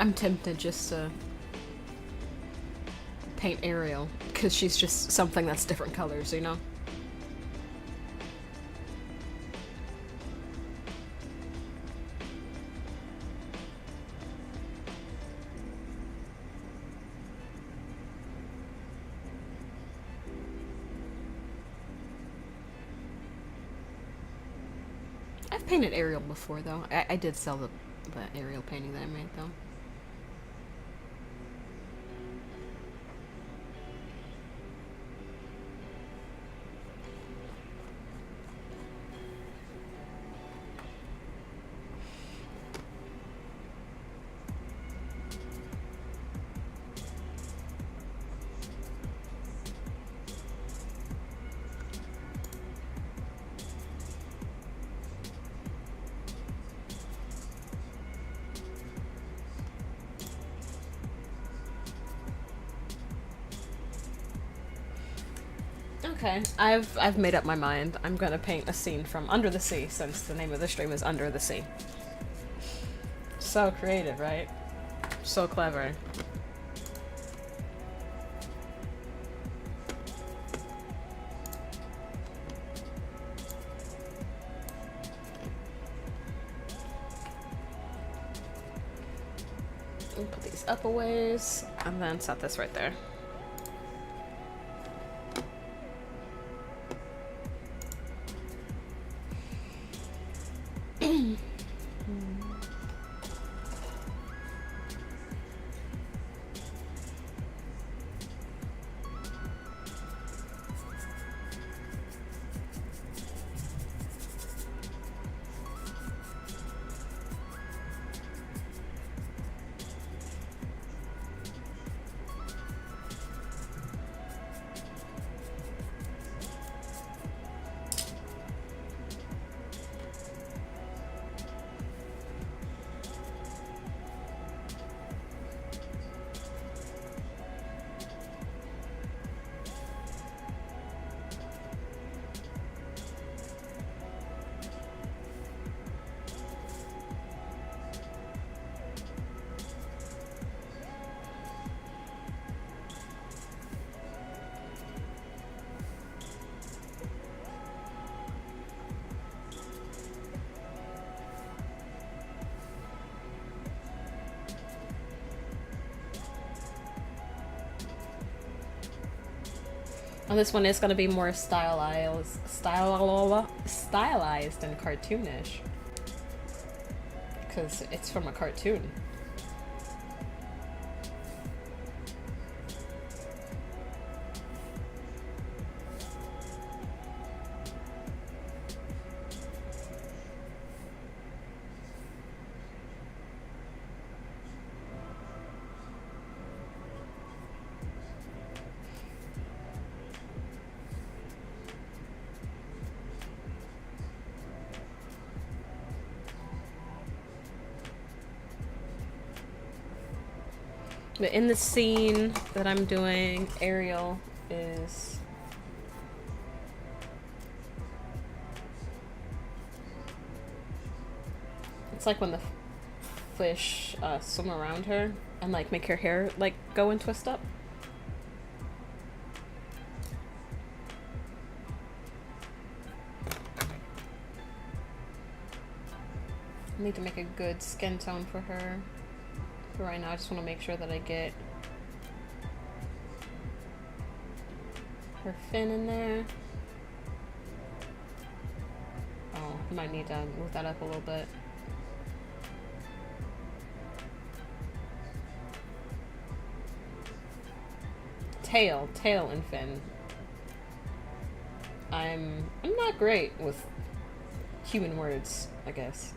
I'm tempted just to paint Ariel, because she's just something that's different colors, you know? I've painted Ariel before, though. I did sell the Ariel painting that I made, though. Okay, I've made up my mind. I'm gonna paint a scene from Under the Sea, since the name of the stream is Under the Sea. So creative, right? So clever. We'll put these up a ways, and then set this right there. Oh, this one is gonna be more stylized and cartoonish. Because it's from a cartoon. But in the scene that I'm doing, Ariel is... It's like when the fish swim around her and like make her hair like go and twist up. I need to make a good skin tone for her. For right now, I just want to make sure that I get her fin in there. Oh, I might need to move that up a little bit. Tail and fin. I'm not great with human words, I guess.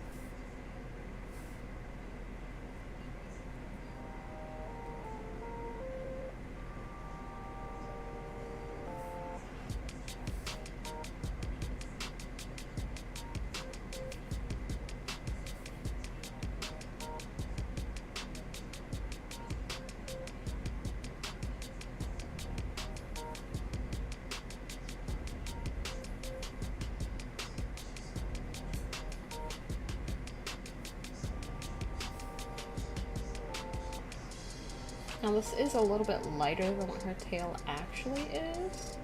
Now this is a little bit lighter than what her tail actually is.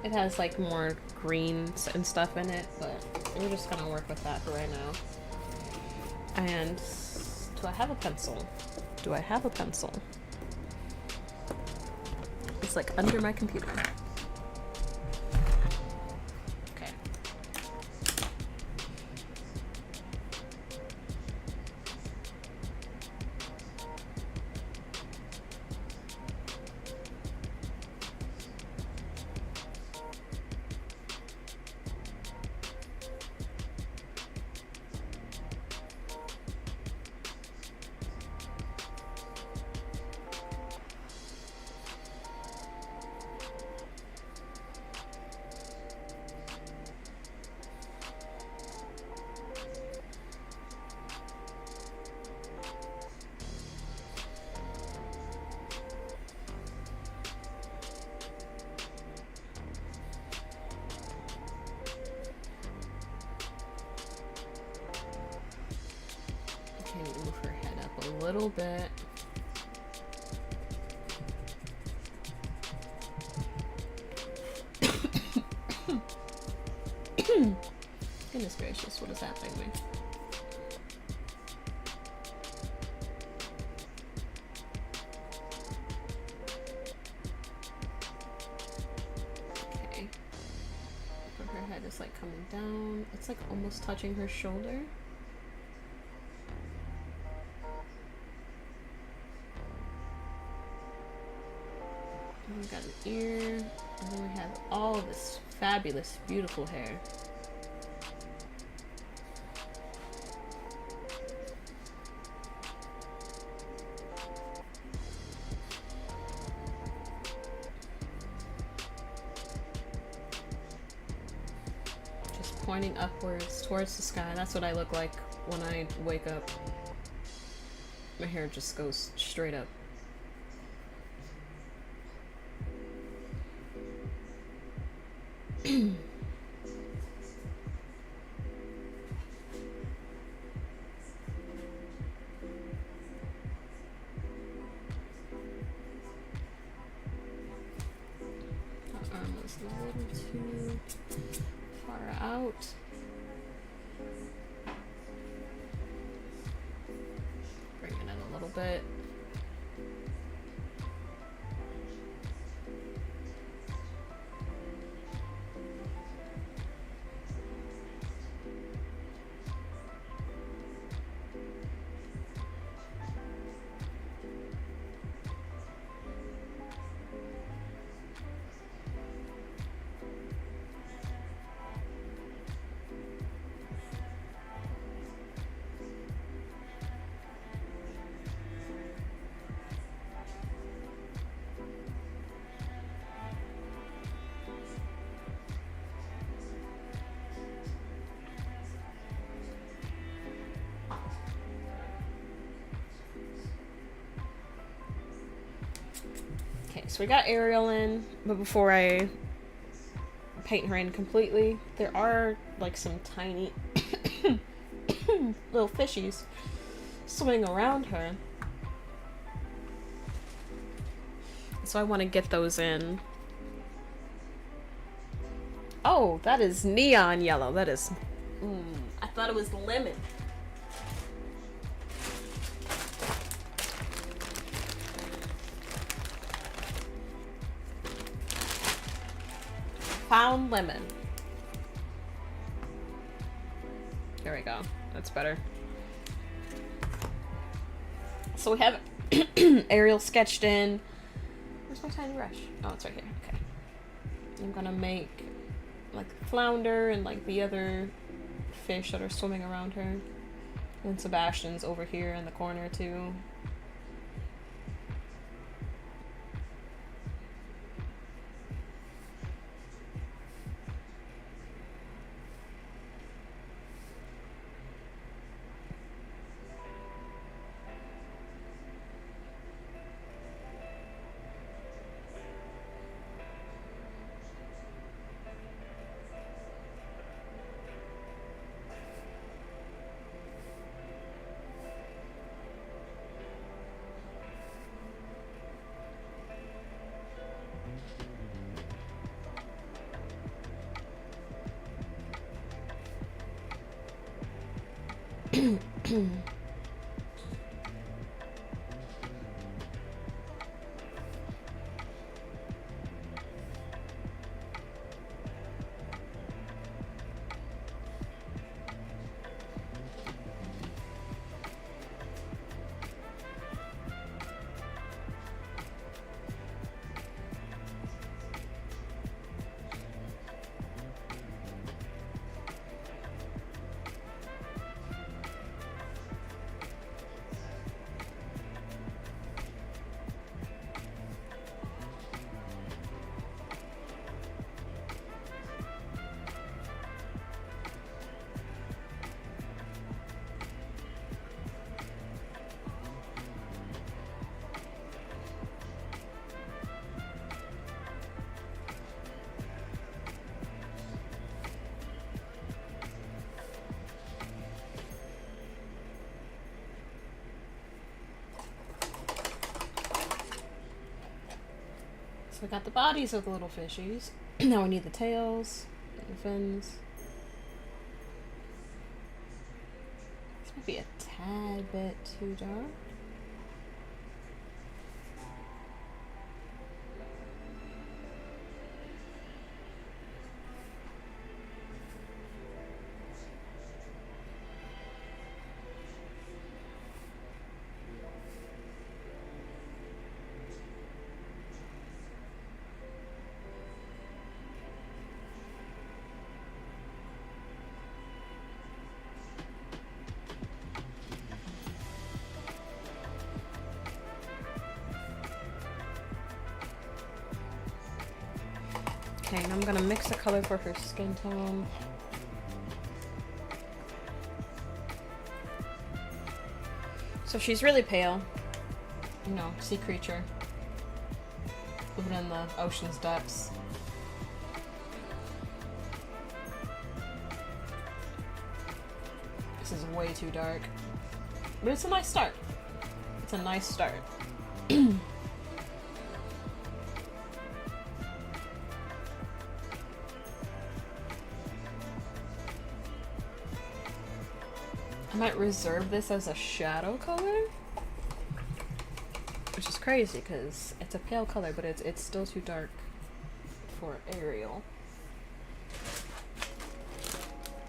It has like more greens and stuff in it, but we're just gonna work with that for right now. And do I have a pencil? Do I have a pencil? It's like under my computer. Move her head up a little bit. Goodness gracious, what is happening to me? Okay. But her head is like coming down. It's like almost touching her shoulder. We've got an ear, and then we have all of this fabulous, beautiful hair. Just pointing upwards towards the sky. That's what I look like when I wake up. My hair just goes straight up. Okay, so we got Ariel in, but before I paint her in completely, there are like some tiny little fishies swimming around her. So I want to get those in. Oh, that is neon yellow. That is... I thought it was lemon. Found lemon. There we go. That's better. So we have Ariel sketched in. Where's my tiny brush? Oh, it's right here. Okay. I'm gonna make like flounder and like the other fish that are swimming around her. And Sebastian's over here in the corner too. So we got the bodies of the little fishies. Now we need the tails, the fins. This might be a tad bit too dark. Okay, and I'm gonna mix the color for her skin tone. So she's really pale. You know, sea creature. Living in the ocean's depths. This is way too dark. But it's a nice start. It's a nice start. I might reserve this as a shadow color, which is crazy because it's a pale color, but it's still too dark for Ariel.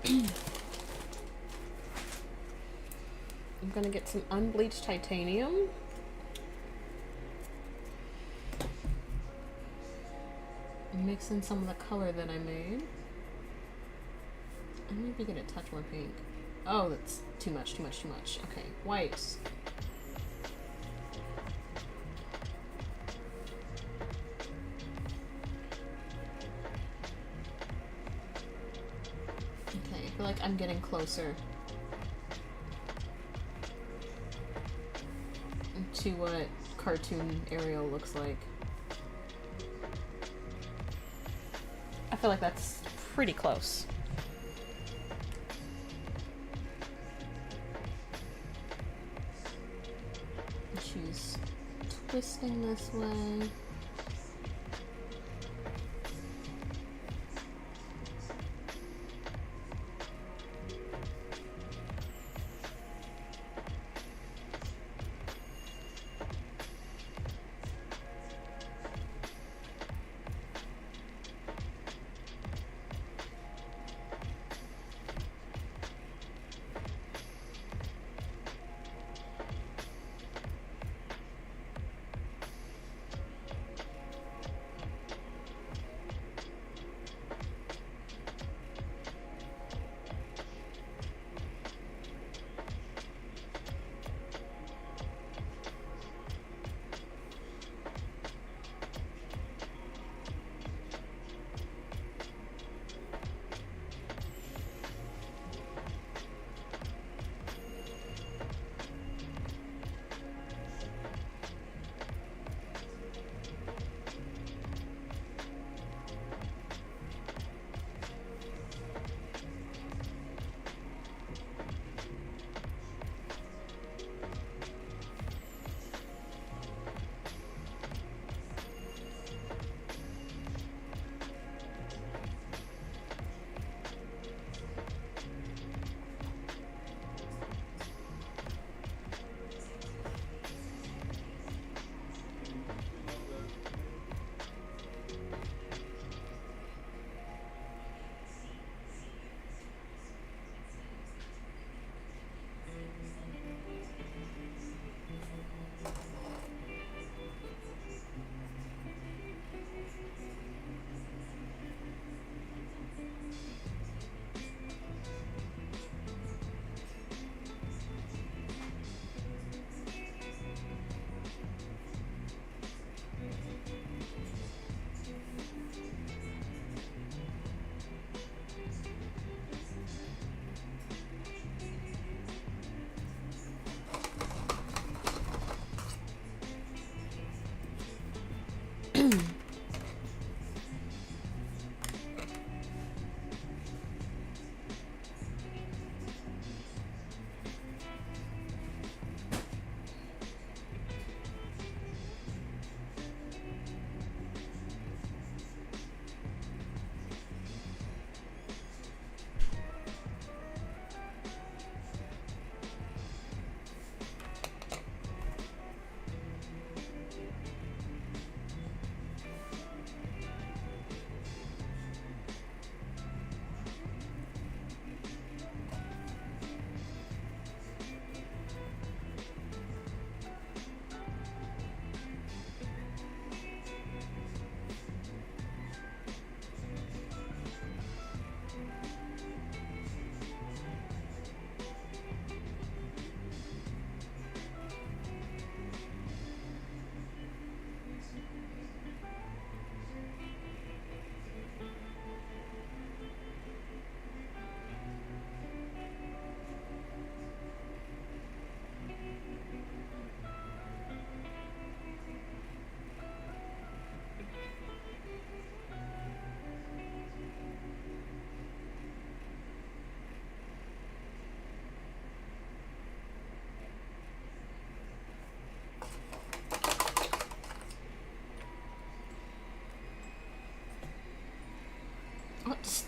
I'm gonna get some unbleached titanium. And mix in some of the color that I made. And maybe get a touch more pink. Oh, that's too much, too much, too much. Okay, whites. Okay, I feel like I'm getting closer to what cartoon Ariel looks like. feel like that's pretty close. She's twisting this way.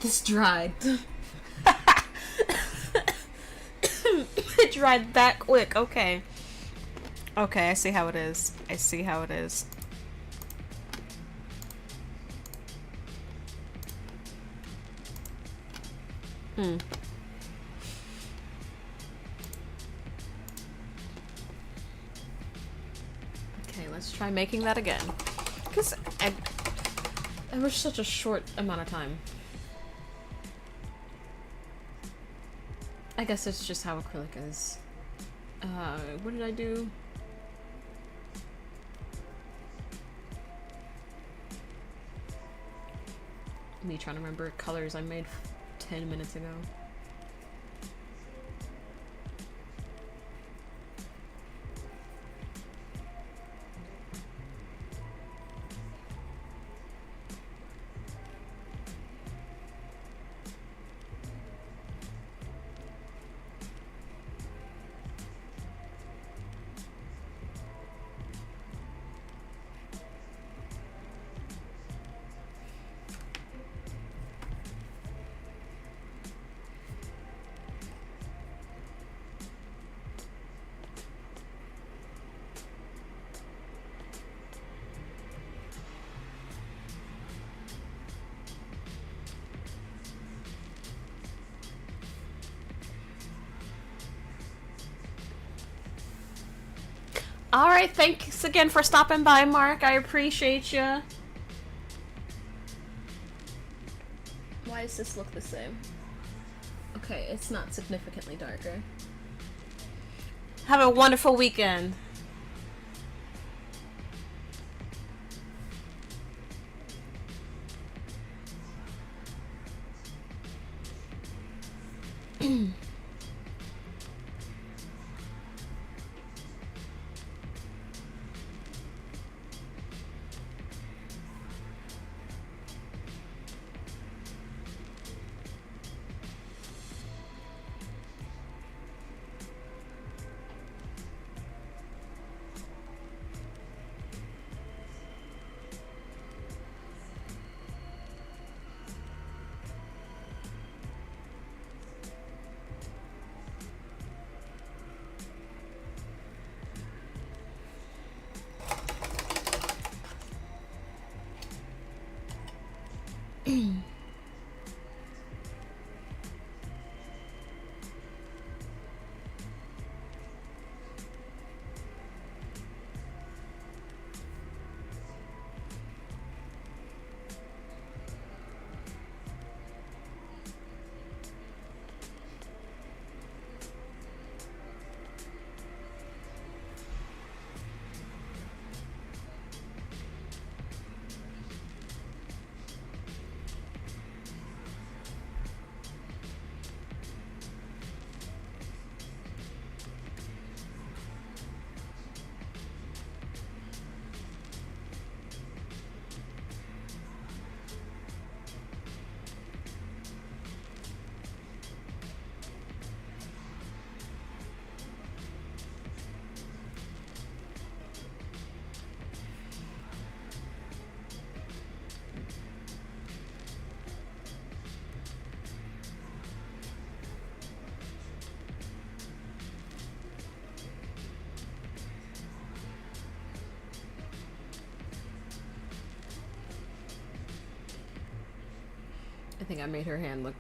This dried. It dried that quick. Okay. Okay, I see how it is. I see how it is. Okay, let's try making that again. Because it was such a short amount of time. I guess it's just how acrylic is. What did I do? Me trying to remember colors I made 10 minutes ago. All right, thanks again for stopping by, Mark. I appreciate you. Why does this look the same? Okay, it's not significantly darker. Have a wonderful weekend. I think I made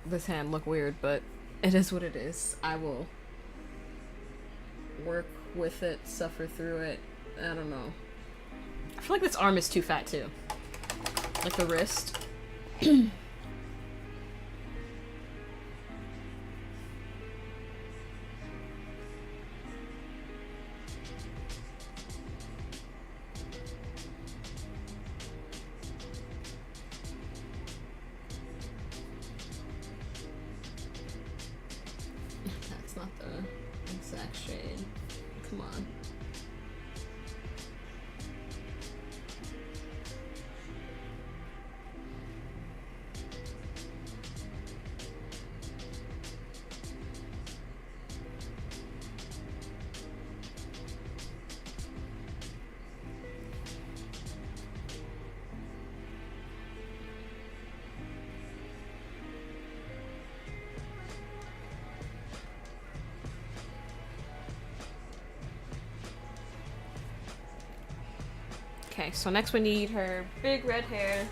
this hand look weird, but it is what it is. I will work with it, suffer through it. I don't know. I feel like this arm is too fat too. Like the wrist. That's not the exact shade. Come on. Okay, so next we need her big red hair.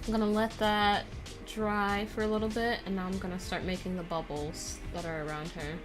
I'm gonna let that dry for a little bit, and now I'm gonna start making the bubbles that are around her.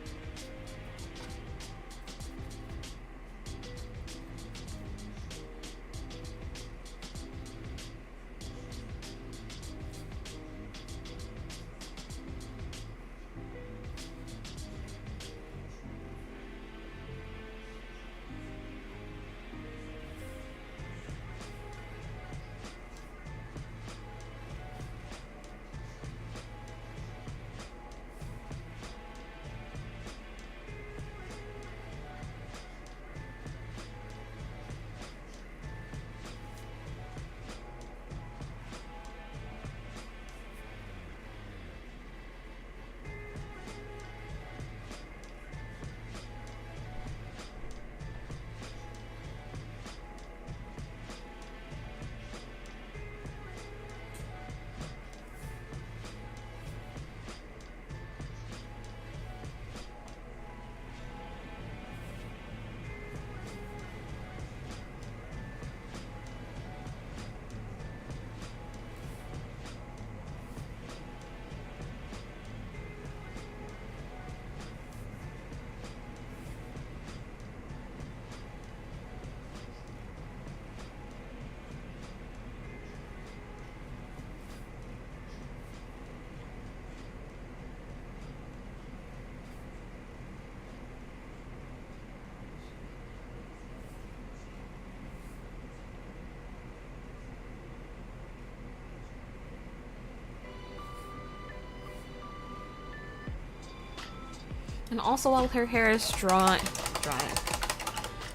And also while her hair is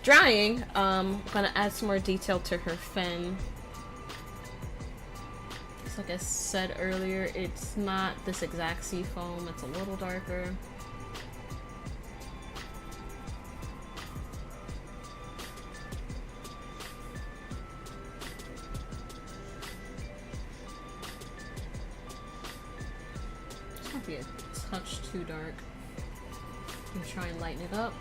drying, I'm gonna add some more detail to her fin. Just like I said earlier, it's not this exact sea foam, it's a little darker. This might be a touch too dark. I'm try and lighten it up.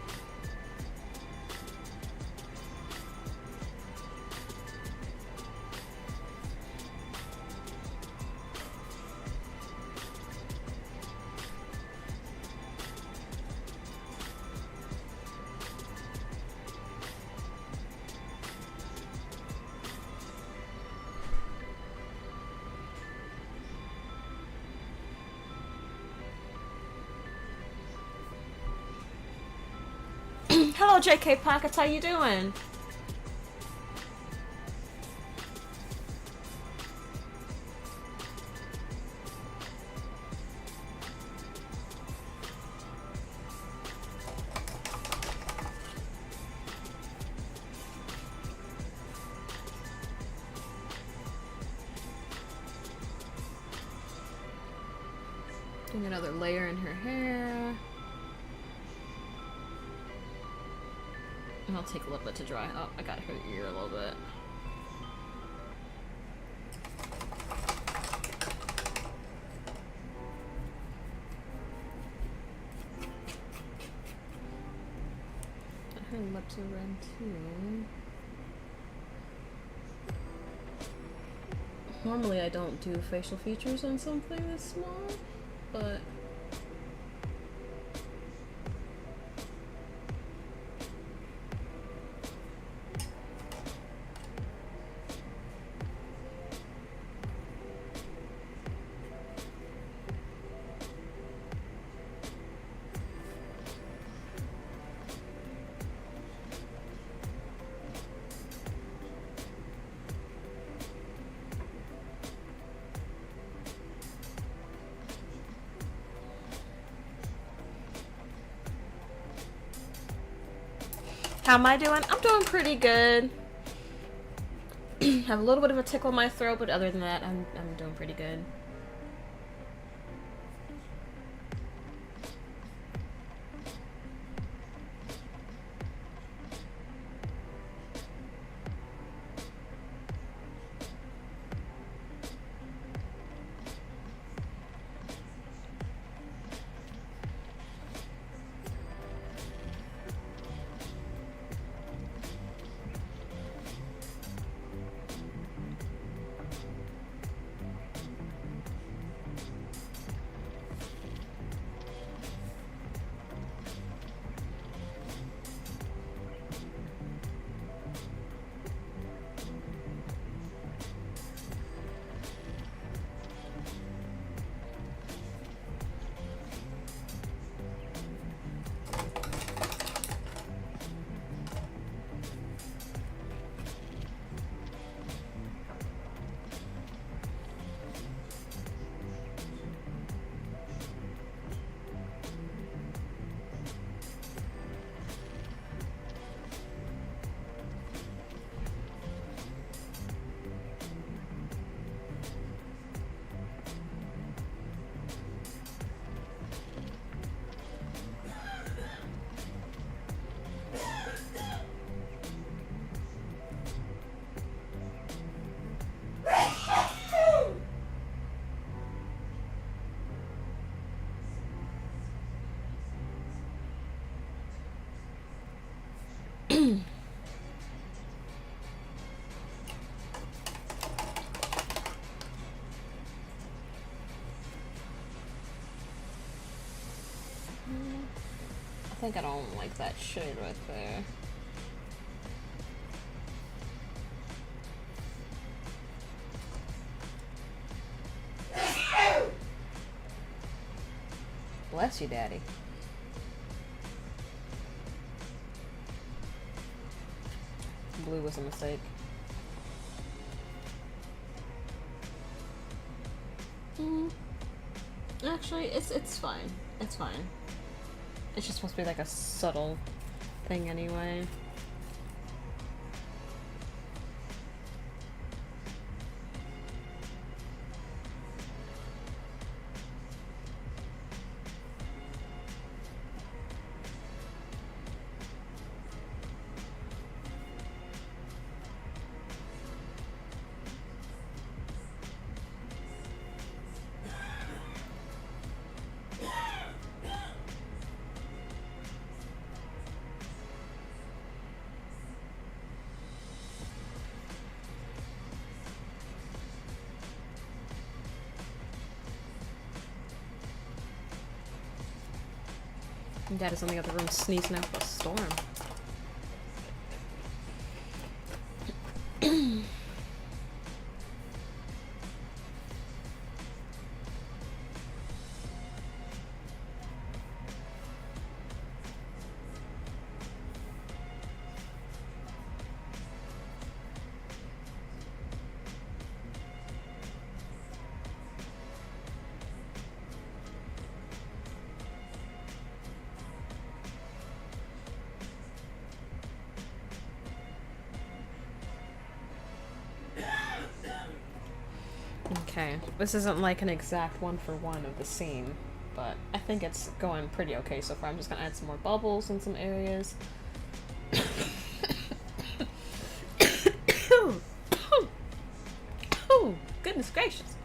Hello, JK Pockets. How you doing? Doing another layer in her hair. And I'll take a little bit to dry. Oh, I got her ear a little bit. Her lips are red too. Normally I don't do facial features on something this small, but how am I doing? I'm doing pretty good. Have a little bit of a tickle in my throat, but other than that, I'm doing pretty good. I think I don't like that shade right there. Bless you, Daddy. Blue was a mistake. Actually, it's fine. It's fine. It's just supposed to be like a subtle thing anyway. Dad is in the other room sneezing out a storm. Okay, this isn't like an exact one-for-one of the scene, but I think it's going pretty okay so far. I'm just gonna add some more bubbles in some areas. Oh, goodness gracious.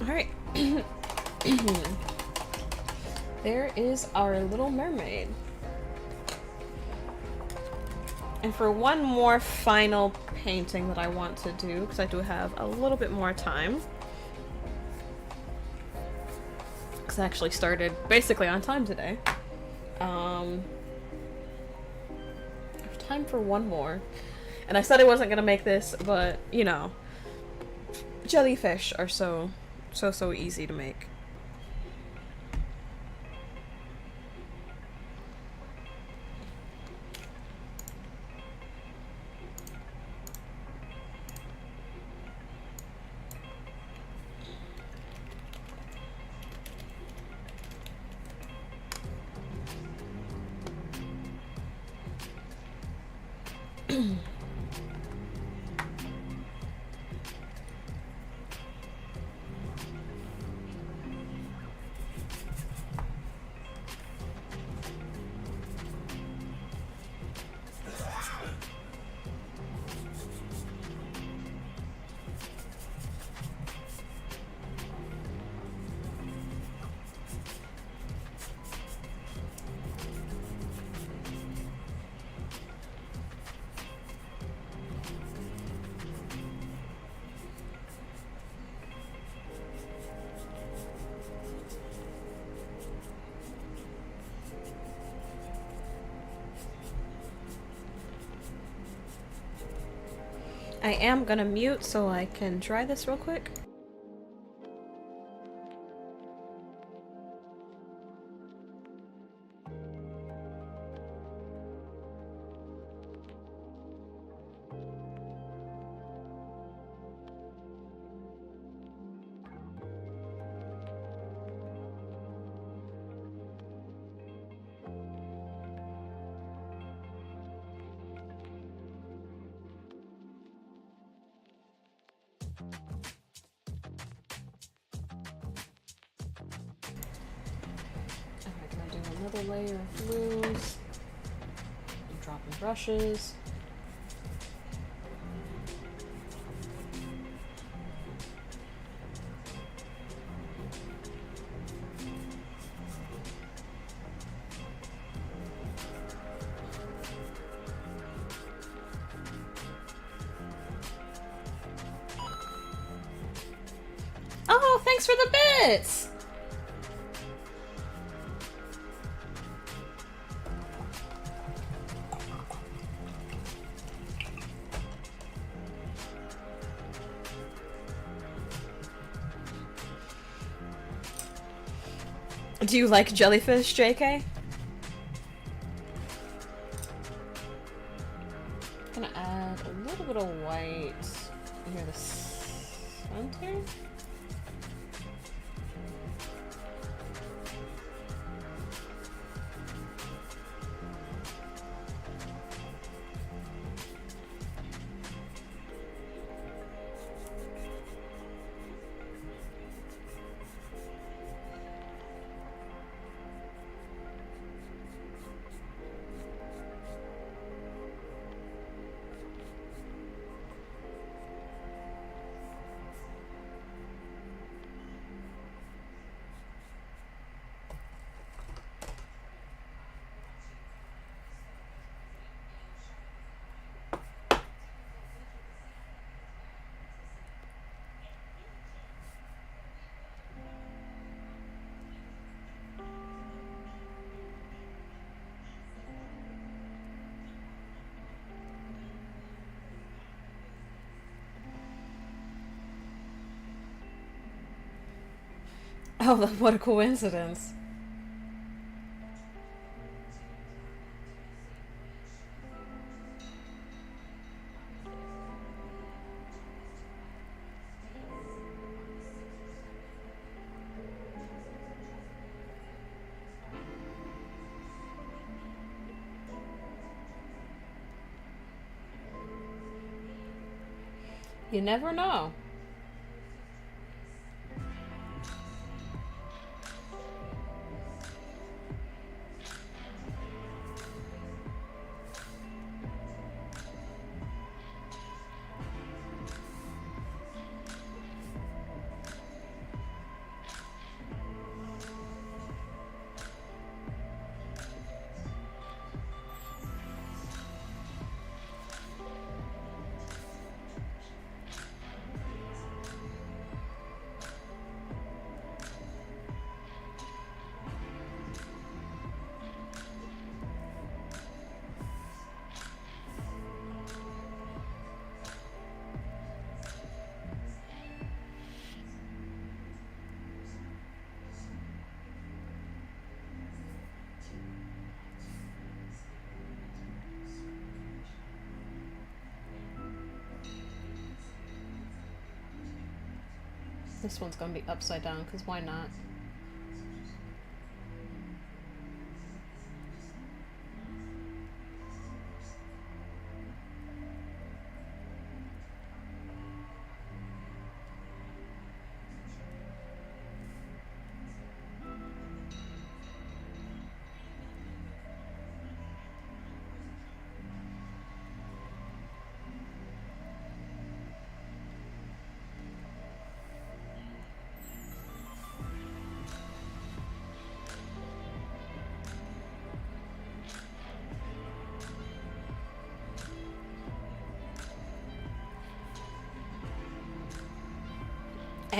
Alright. There is our little mermaid. And for one more final painting that I want to do, because I do have a little bit more time. Because I actually started basically on time today. I have time for one more. And I said I wasn't going to make this, but, you know, jellyfish are so easy to make. I am gonna mute so I can try this real quick. Alright, gonna do another layer of blues. I'm dropping brushes. Oh, thanks for the bits! Do you like jellyfish, JK? Gonna add a little bit of white near the center. Oh, what a coincidence. You never know. This one's gonna be upside down, because why not?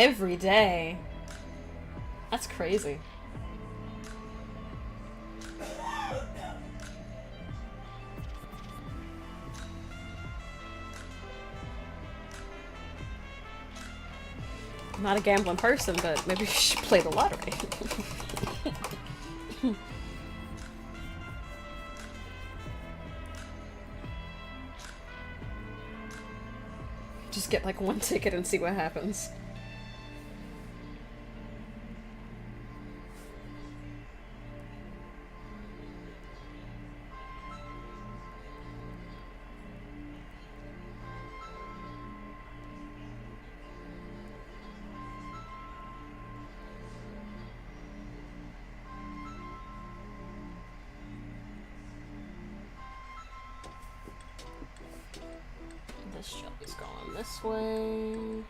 Every day. That's crazy. I'm not a gambling person, but maybe you should play the lottery. Just get like one ticket and see what happens. This jelly's going this way.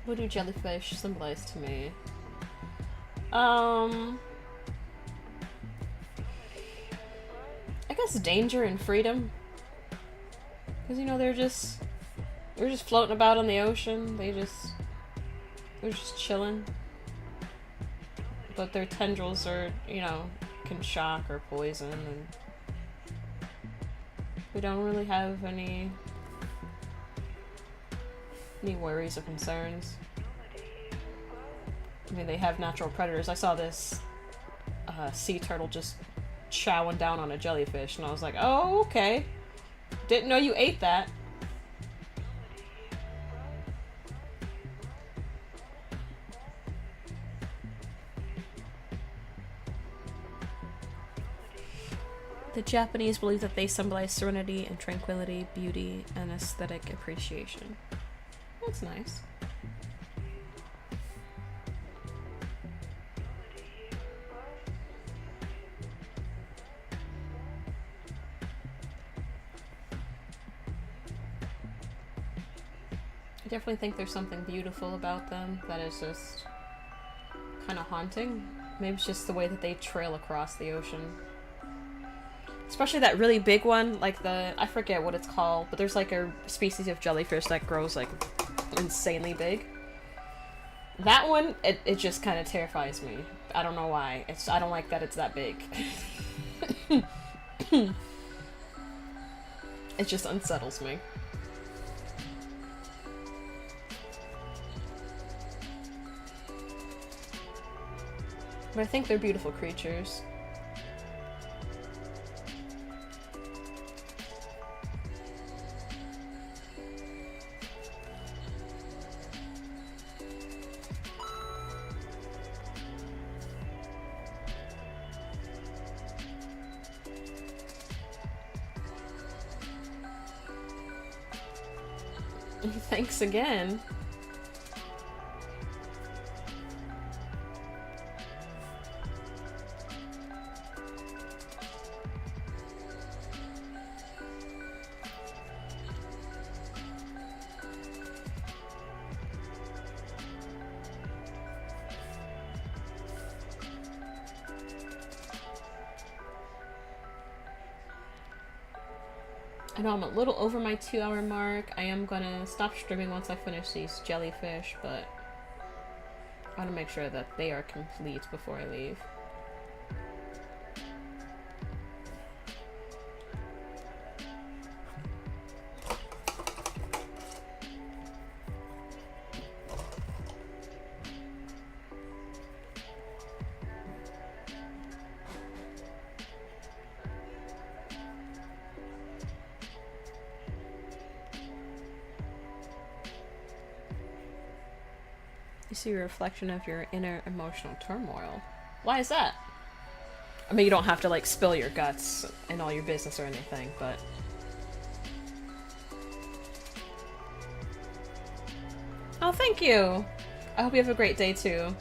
What do jellyfish symbolize to me? I guess danger and freedom. Because, you know, they're just floating about on the ocean. They're just chilling. But their tendrils are, you know, can shock or poison, and we don't really have any worries or concerns. I mean, they have natural predators. I saw this sea turtle just chowing down on a jellyfish, and I was like, oh, okay. Didn't know you ate that. The Japanese believe that they symbolize serenity and tranquility, beauty, and aesthetic appreciation. That's nice. I definitely think there's something beautiful about them that is just kind of haunting. Maybe it's just the way that they trail across the ocean. Especially that really big one, like I forget what it's called, but there's like a species of jellyfish that grows like insanely big. That one, it just kind of terrifies me. I don't know why. I don't like that it's that big. It just unsettles me. But I think they're beautiful creatures. Thanks again. I know I'm a little over my 2-hour mark. I am gonna stop streaming once I finish these jellyfish, but I want to make sure that they are complete before I leave. You see a reflection of your inner emotional turmoil. Why is that? I mean, you don't have to, like, spill your guts and all your business or anything, but... Oh, thank you! I hope you have a great day, too.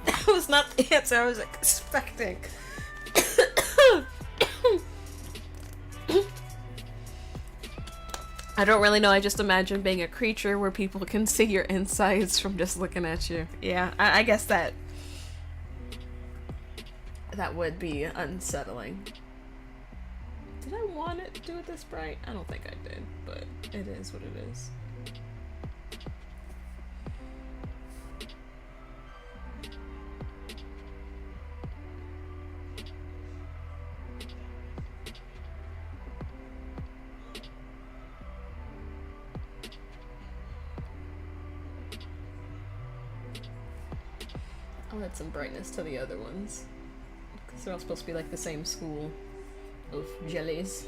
That was not the answer I was expecting. I don't really know, I just imagine being a creature where people can see your insides from just looking at you. Yeah, I guess that would be unsettling. Did I want it to do it this bright? I don't think I did, but it is what it is. I'll add some brightness to the other ones, because they're all supposed to be like the same school of jellies.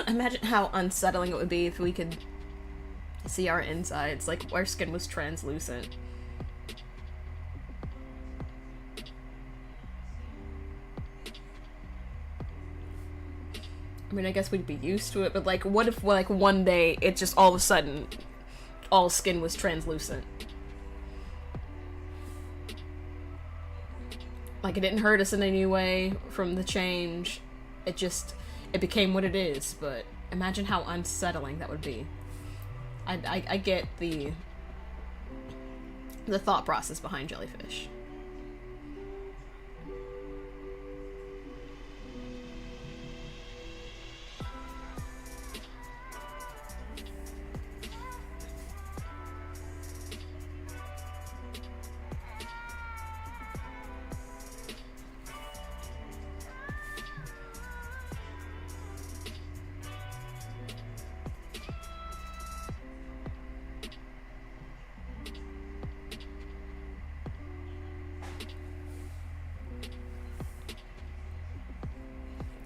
Imagine how unsettling it would be if we could see our insides, like our skin was translucent. I mean, I guess we'd be used to it, but like, what if like one day it just all of a sudden all skin was translucent? Like, it didn't hurt us in any way from the change. It became what it is, but imagine how unsettling that would be. I get the thought process behind jellyfish.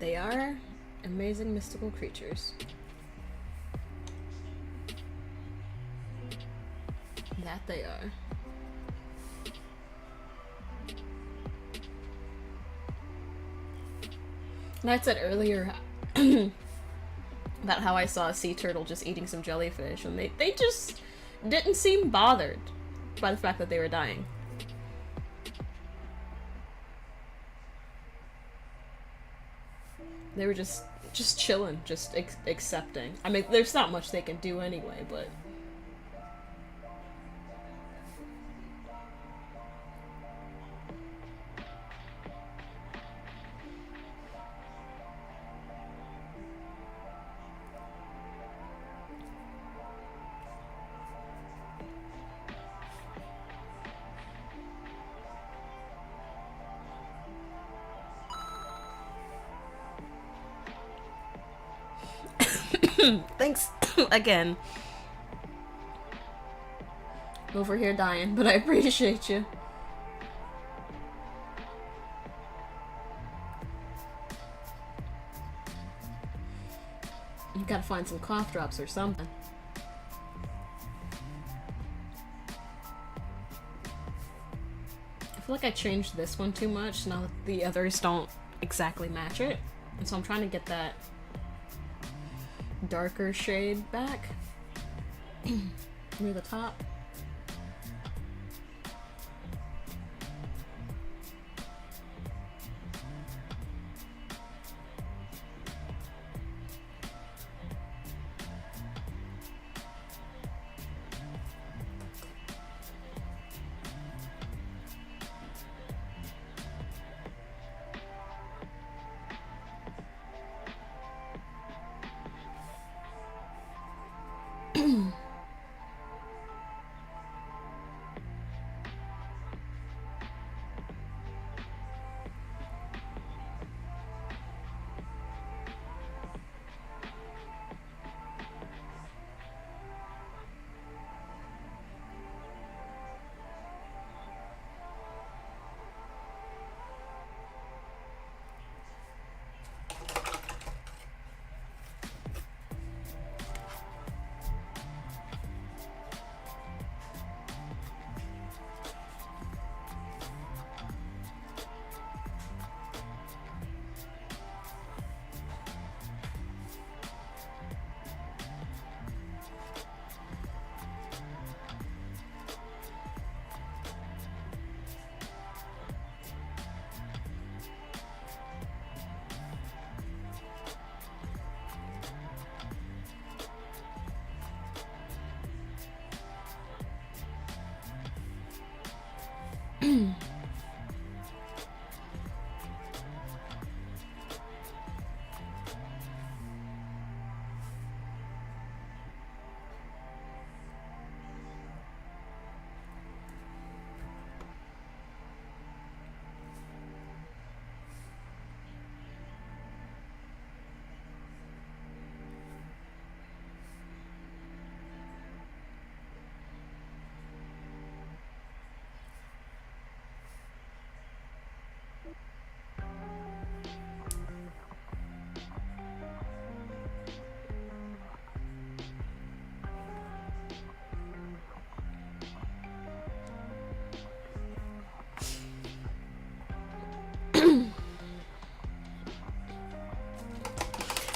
They are amazing mystical creatures. That they are. And I said earlier about how I saw a sea turtle just eating some jellyfish, and they just didn't seem bothered by the fact that they were dying. They were just chilling, just accepting. I mean, there's not much they can do anyway, but... Thanks again. I'm over here dying, but I appreciate you. You gotta find some cough drops or something. I feel like I changed this one too much now that the others don't exactly match it. And so I'm trying to get that darker shade back near the top.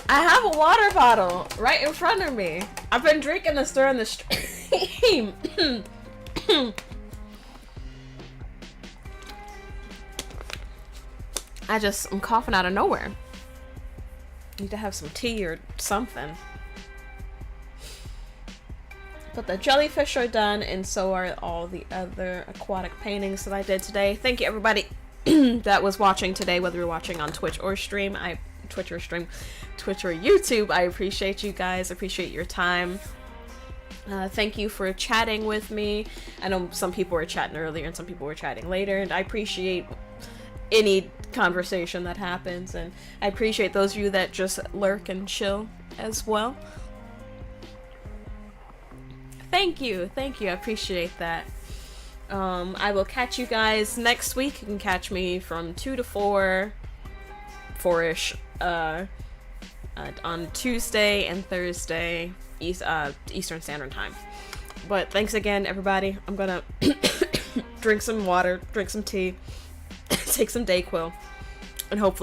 I have a water bottle right in front of me. I've been drinking this during the stream. I'm coughing out of nowhere. Need to have some tea or something. But the jellyfish are done, and so are all the other aquatic paintings that I did today. Thank you, everybody that was watching today, whether you're watching on Twitch or YouTube. I appreciate you guys. Appreciate your time. Thank you for chatting with me. I know some people were chatting earlier and some people were chatting later, and I appreciate any conversation that happens, and I appreciate those of you that just lurk and chill as well. Thank you, I appreciate that. I will catch you guys next week. You can catch me from 2 to 4-ish, on Tuesday and Thursday, Eastern Standard Time. But thanks again, everybody. I'm gonna drink some water, drink some tea, take some Dayquil, and hopefully